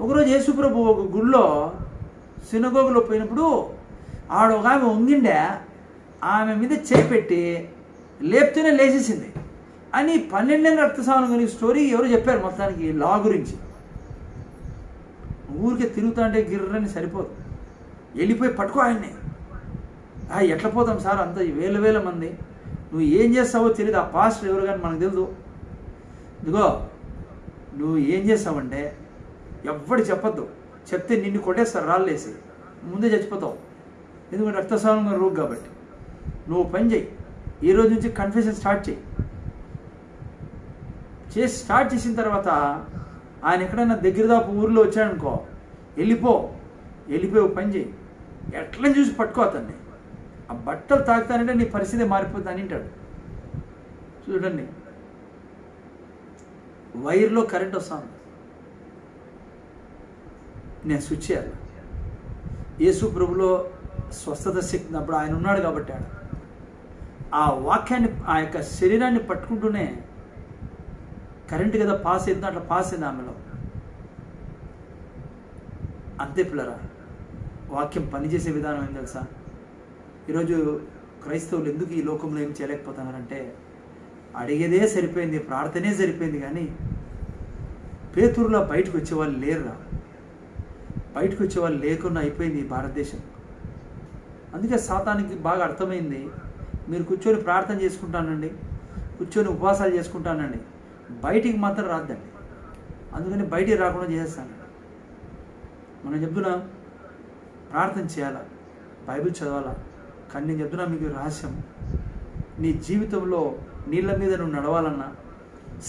ఒకరోజు యేసు ప్రభు ఒక గుడిలో సినగోగులో పోయినప్పుడు ఆడ ఒక ఆమె వంగిండే, ఆమె మీద చేపెట్టి లేపుతూనే లేచేసింది అని 12 నెలల రక్తస్రావం గురించి స్టోరీ ఎవరు చెప్పారు. మొత్తానికి లా గురించి ఊరికే తిరుగుతా అంటే గిర్రని సరిపోదు, వెళ్ళిపోయి పట్టుకో ఆయన్ని. ఎట్లా పోతాం సార్, అంత వేల మంది, నువ్వు ఏం చేస్తావో తెలియదు, ఆ పాస్టర్ ఎవరు కానీ మనకు తెలుసు. ఇదిగో నువ్వు ఏం చేస్తావంటే ఎవ్వడు చెప్పొద్దు, చెప్తే నిన్ను కొట్టేస్తారు రాళ్ళేసి, ముందే చచ్చిపోతావు. ఎందుకంటే రక్తస్రావం రోగ్ కాబట్టి. నువ్వు పని చేయి, ఈ రోజు నుంచి కన్ఫెషన్ స్టార్ట్ చేయి. స్టార్ట్ చేసిన తర్వాత ఆయన ఎక్కడైనా దగ్గర దాపు ఊర్లో వచ్చాడనుకో, వెళ్ళిపోయి పని చేయి, ఎట్లా చూసి పట్టుకో అతన్ని. ఆ బట్టలు తాకుతానంటే నీ పరిస్థితి మారిపోతుంది అని అంటాడు. చూడండి, వైర్లో కరెంట్ వస్తాను, నేను స్విచ్ చేయాలి. యేసు ప్రభులో స్వస్థత శక్తి అప్పుడు ఆయన ఉన్నాడు కాబట్టి ఆ వాక్యాన్ని, ఆ యొక్క శరీరాన్ని పట్టుకుంటూనే కరెంట్ కదా పాస్ అయిందో అట్లా పాస్ అయింది ఆమెలో. అంతే పిల్లరా, వాక్యం పనిచేసే విధానం ఏం తెలుసా? ఈరోజు క్రైస్తవులు ఎందుకు ఈ లోకంలో ఏం చేయలేకపోతున్నారంటే అడిగేదే సరిపోయింది, ప్రార్థనే సరిపోయింది, కానీ పేతురులో బయటకు వచ్చేవాళ్ళు లేరురా. బయటకు వచ్చేవాళ్ళు లేకుండా అయిపోయింది ఈ భారతదేశం. అందుకే సాతానికి బాగా అర్థమైంది, మీరు కూర్చొని ప్రార్థన చేసుకుంటానండి, కూర్చొని ఉపవాసాలు చేసుకుంటానండి, బయటికి మాత్రం రాద్దండి. అందుకని బయటికి రాకుండా చేసేస్తాను. మనం చెప్తున్నాం ప్రార్థన చేయాలా, బైబిల్ చదవాలా, కానీ నేను చెప్తున్నా మీకు రహస్యం, నీ జీవితంలో నీళ్ళ మీద నువ్వు నడవాలన్నా,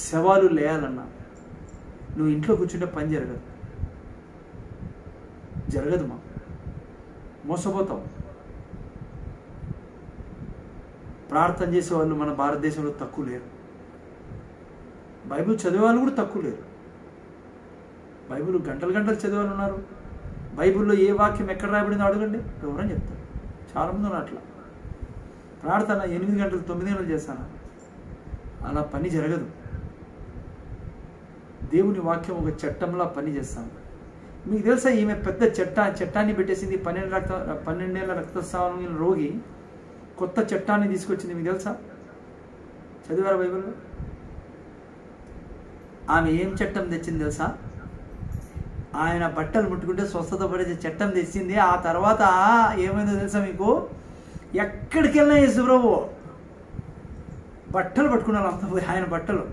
శవాలు లేయాలన్నా, నువ్వు ఇంట్లో కూర్చుంటే పని జరగదు మా మోసపోతావు. ప్రార్థన చేసే వాళ్ళు మన భారతదేశంలో తక్కువ లేరు, బైబిల్ చదివే వాళ్ళు కూడా తక్కువ లేరు. బైబిల్ గంటలు చదివే వాళ్ళు ఉన్నారు. బైబిల్లో ఏ వాక్యం ఎక్కడ రాయబడిందో అడగండి, ఎవరని చెప్తారు. చాలామంది ఉన్నారు అట్లా. ప్రార్థన 8 గంటలు 9 గంటలు చేస్తాను, అలా పని జరగదు. దేవుని వాక్యం ఒక చట్టంలా పని చేస్తాను. మీకు తెలుసా, ఈమె పెద్ద చట్టాన్ని పెట్టేసింది. 12 ఏళ్ల రక్తస్రావం రోగి కొత్త చట్టాన్ని తీసుకొచ్చింది. మీకు తెలుసా? చదివారా బైబిల్లో? ఆమె ఏం చట్టం తెచ్చింది తెలుసా? ఆయన బట్టలు ముట్టుకుంటే స్వస్థత పడే చట్టం తెచ్చింది. ఆ తర్వాత ఏమైందో తెలుసా మీకు? ఎక్కడికి వెళ్ళినా యేసు ప్రభు బట్టలు పట్టుకున్నారు అంత పోయి, ఆయన బట్టలు.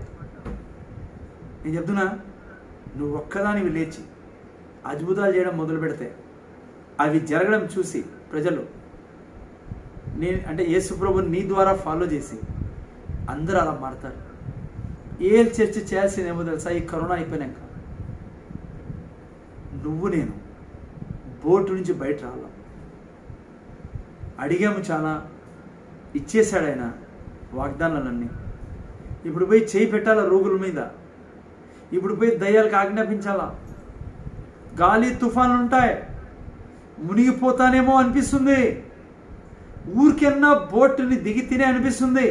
నేను చెప్తున్నా, నువ్వు ఒక్కదానివి లేచి అద్భుతాలు చేయడం మొదలు పెడితే అవి జరగడం చూసి ప్రజలు అంటే యేసు ప్రభుని నీ ద్వారా ఫాలో చేసి అందరూ అలా మారుతారు. ఏ చర్చ చేయాల్సిందేమో తెలుసా? ఈ కరోనా అయిపోయినాక నువ్వు నేను బోటు నుంచి బయట రావాలా. అడిగాము, చాలా ఇచ్చేశాడు ఆయన వాగ్దానాలన్నీ. ఇప్పుడు పోయి చేయి పెట్టాలా రోగుల మీద, ఇప్పుడు పోయి దయ్యాలకు ఆజ్ఞాపించాలా. గాలి తుఫాన్లు ఉంటాయి, మునిగిపోతానేమో అనిపిస్తుంది. ఊరికన్నా బోటుని దిగి తినే అనిపిస్తుంది.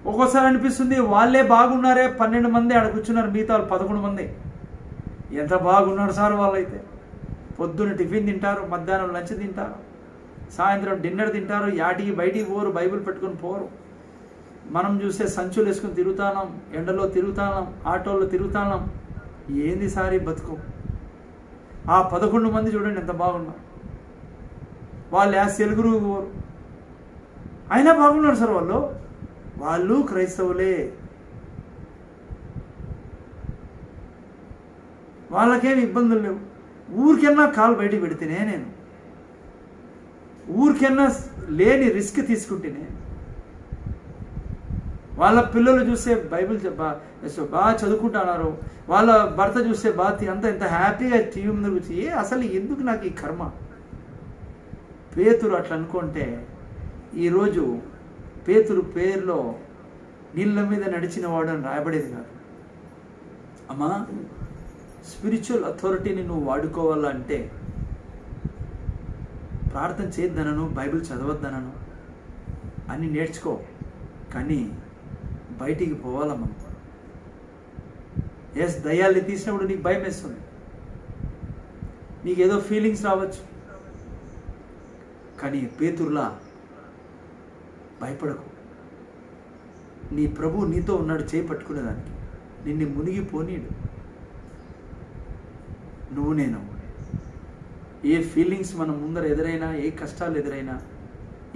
ఒక్కోసారి అనిపిస్తుంది వాళ్ళే బాగున్నారే, 12 మంది ఆడ కూర్చున్నారు, మిగతా 11 మంది ఎంత బాగున్నారు సార్ వాళ్ళైతే. పొద్దున్న టిఫిన్ తింటారు, మధ్యాహ్నం లంచ్ తింటారు, సాయంత్రం డిన్నర్ తింటారు, యాటికి బయటికి పోరు, బైబిల్ పెట్టుకొని పోరు. మనం చూస్తే సంచులు వేసుకొని తిరుగుతాం, ఎండలో తిరుగుతాం, ఆటోల్లో తిరుగుతాం. ఏంది సార్ ఈ బతుకు? ఆ 11 మంది చూడండి ఎంత బాగున్నారు. వాళ్ళు తెలుగురు పోరు, అయినా బాగున్నారు సార్ వాళ్ళు క్రైస్తవులే. వాళ్ళకేమి ఇబ్బందులు లేవు. ఊరికన్నా కాలు బయటికి పెడితేనే, నేను ఊరికన్నా లేని రిస్క్ తీసుకుంటేనే, వాళ్ళ పిల్లలు చూస్తే బైబిల్ బాగా చదువుకుంటున్నారు, వాళ్ళ భర్త చూస్తే బాగా ఎంత హ్యాపీగా టీవీ ముందు కూర్చి, అసలు ఎందుకు నాకు ఈ కర్మ? పేతురు అట్లా అనుకుంటే ఈరోజు పేతురు పేరులో నీళ్ళ మీద నడిచిన వాడు అని రాయబడేది కాదు. అమ్మా, స్పిరిచువల్ అథారిటీని నువ్వు వాడుకోవాలంటే ప్రార్థన చేయొద్దనను, బైబిల్ చదవద్దనను, అన్నీ నేర్చుకో, కానీ బయటికి పోవాలా మనం. దయ్యాల్ని తీసినప్పుడు నీకు భయం వేస్తుంది, నీకేదో ఫీలింగ్స్ రావచ్చు, కానీ పేతురులా భయపడకు. నీ ప్రభు నీతో ఉన్నాడు, చేయి పట్టుకునేదానికి. నిన్ను మునిగిపోనీడు. నువ్వు నేను ఏ ఫీలింగ్స్ మన ముందర ఎదురైనా, ఏ కష్టాలు ఎదురైనా,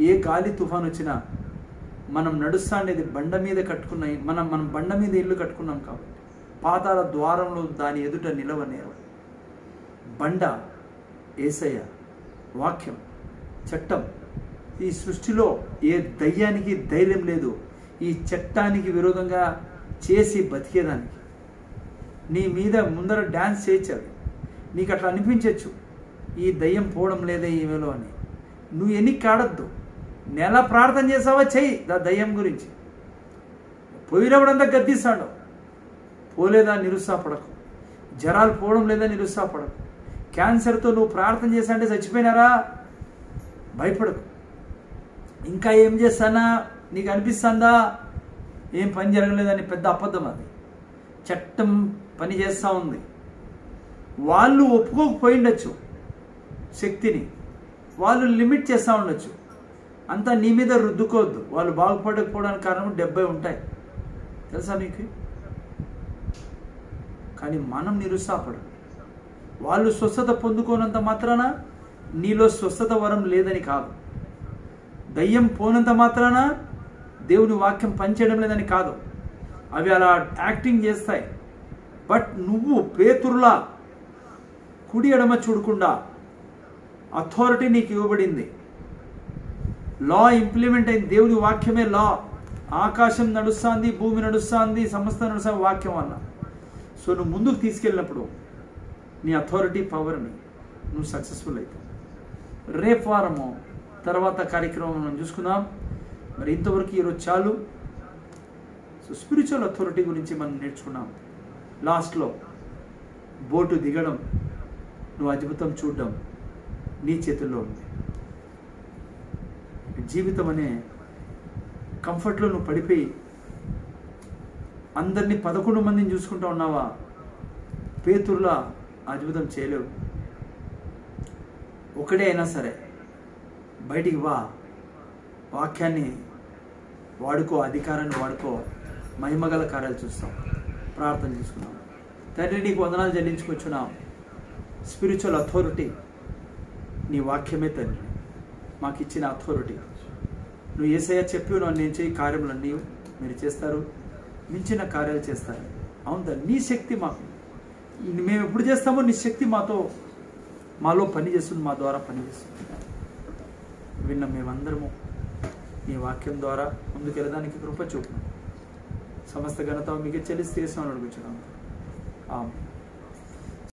ఏ గాలి తుఫాన్ వచ్చినా, మనం నడుస్తాండేది బండ మీద కట్టుకున్నాయి. మనం బండ మీద ఇల్లు కట్టుకున్నాం కాబట్టి పాతాల ద్వారంలో దాని ఎదుట నిలవనేరు. బండ యేసయ్య, వాక్యం, చట్టం. ఈ సృష్టిలో ఏ దయ్యానికి ధైర్యం లేదు ఈ చట్టానికి విరోధంగా చేసి బతికేదానికి. నీ మీద ముందర డ్యాన్స్ చేయొచ్చు, నీకు అట్లా అనిపించవచ్చు ఈ దయ్యం పోవడం లేదా ఈమెలో అని. నువ్వు ఎన్ని కాడద్దు, నెల ప్రార్థన చేసావా చెయ్యి దయ్యం గురించి. పోయినప్పుడంతా గద్దిస్తాడు, పోలేదా నిరుత్సాహపడకు. జ్వరాలు పోవడం లేదా నిరుత్సాహపడకు. క్యాన్సర్తో నువ్వు ప్రార్థన చేసా అంటే చచ్చిపోయినారా, భయపడకు. ఇంకా ఏం చేస్తానా నీకు అనిపిస్తుందా, ఏం పని జరగలేదని పెద్ద అబద్ధం అది. చట్టం పని చేస్తూ ఉంది. వాళ్ళు ఒప్పుకోకపోయిండొచ్చు, శక్తిని వాళ్ళు లిమిట్ చేస్తూ ఉండొచ్చు. అంతా నీ మీద రుద్దుకోవద్దు. వాళ్ళు బాగుపడకపోవడానికి కారణం 70 ఉంటాయి, తెలుసా నీకు. కానీ మనం నిరుత్సాహపడం. వాళ్ళు స్వస్థత పొందుకోనంత మాత్రాన నీలో స్వస్థత వరం లేదని కాదు. దయ్యం పోనంత మాత్రాన దేవుని వాక్యం పనిచేయడం లేదని కాదు. అవి అలా యాక్టింగ్ చేస్తాయి. బట్ నువ్వు పేతురులా కుడి ఎడమ చూడకుండా, అథారిటీ నీకు ఇవ్వబడింది. లా ఇంప్లిమెంట్ అయింది. దేవుని వాక్యమే లా. ఆకాశం నడుస్తుంది, భూమి నడుస్తుంది, సమస్త నడుస్తుంది వాక్యం వల్ల. సో నువ్వు ముందుకు తీసుకెళ్ళినప్పుడు నీ అథారిటీ పవర్ని నువ్వు సక్సెస్ఫుల్ అవుతావు. రేపు వారము తర్వాత కార్యక్రమం మనం చూసుకుందాం. మరి ఇంతవరకు ఈరోజు చాలు. సో స్పిరిచువల్ అథారిటీ గురించి మనం నేర్చుకున్నాం. లాస్ట్లో బోటు దిగడం, నువ్వు అద్భుతం చూడడం నీ చేతుల్లో ఉంది. జీవితం అనే కంఫర్ట్లో నువ్వు పడిపోయి అందరినీ 11 మందిని చూసుకుంటూ ఉన్నావా, పేతురులా అద్భుతం చేయలేవు. ఒకడే అయినా సరే బయటికి వా, వాక్యాన్ని వాడుకో, అధికారాన్ని వాడుకో, మహిమగల కార్యాలు చూస్తాం. ప్రార్థన చేసుకున్నాం. తండ్రి, నీకు వందనాలు చెల్లించుకొచ్చున్నాం. స్పిరిచువల్ అథారిటీ నీ వాక్యమే తండ్రి, మాకు ఇచ్చిన అథారిటీ. నువ్వు యేసయ్య చెప్పి నేను చేయి కార్యములన్నీ మీరు చేస్తారు, మించిన కార్యాలు చేస్తారు. అవును, నీ శక్తి మాకు, మేము ఎప్పుడు చేస్తామో నీ శక్తి మాలో పనిచేస్తుంది, మా ద్వారా పనిచేస్తుంది. విన్న మేమందరము నీ వాక్యం ద్వారా ముందుకు వెళ్ళడానికి కృప చూపు. సమస్త ఘనత మీకు చెల్లిస్తే చేస్తామని అడుగుతున్నాం. ఆమేన్.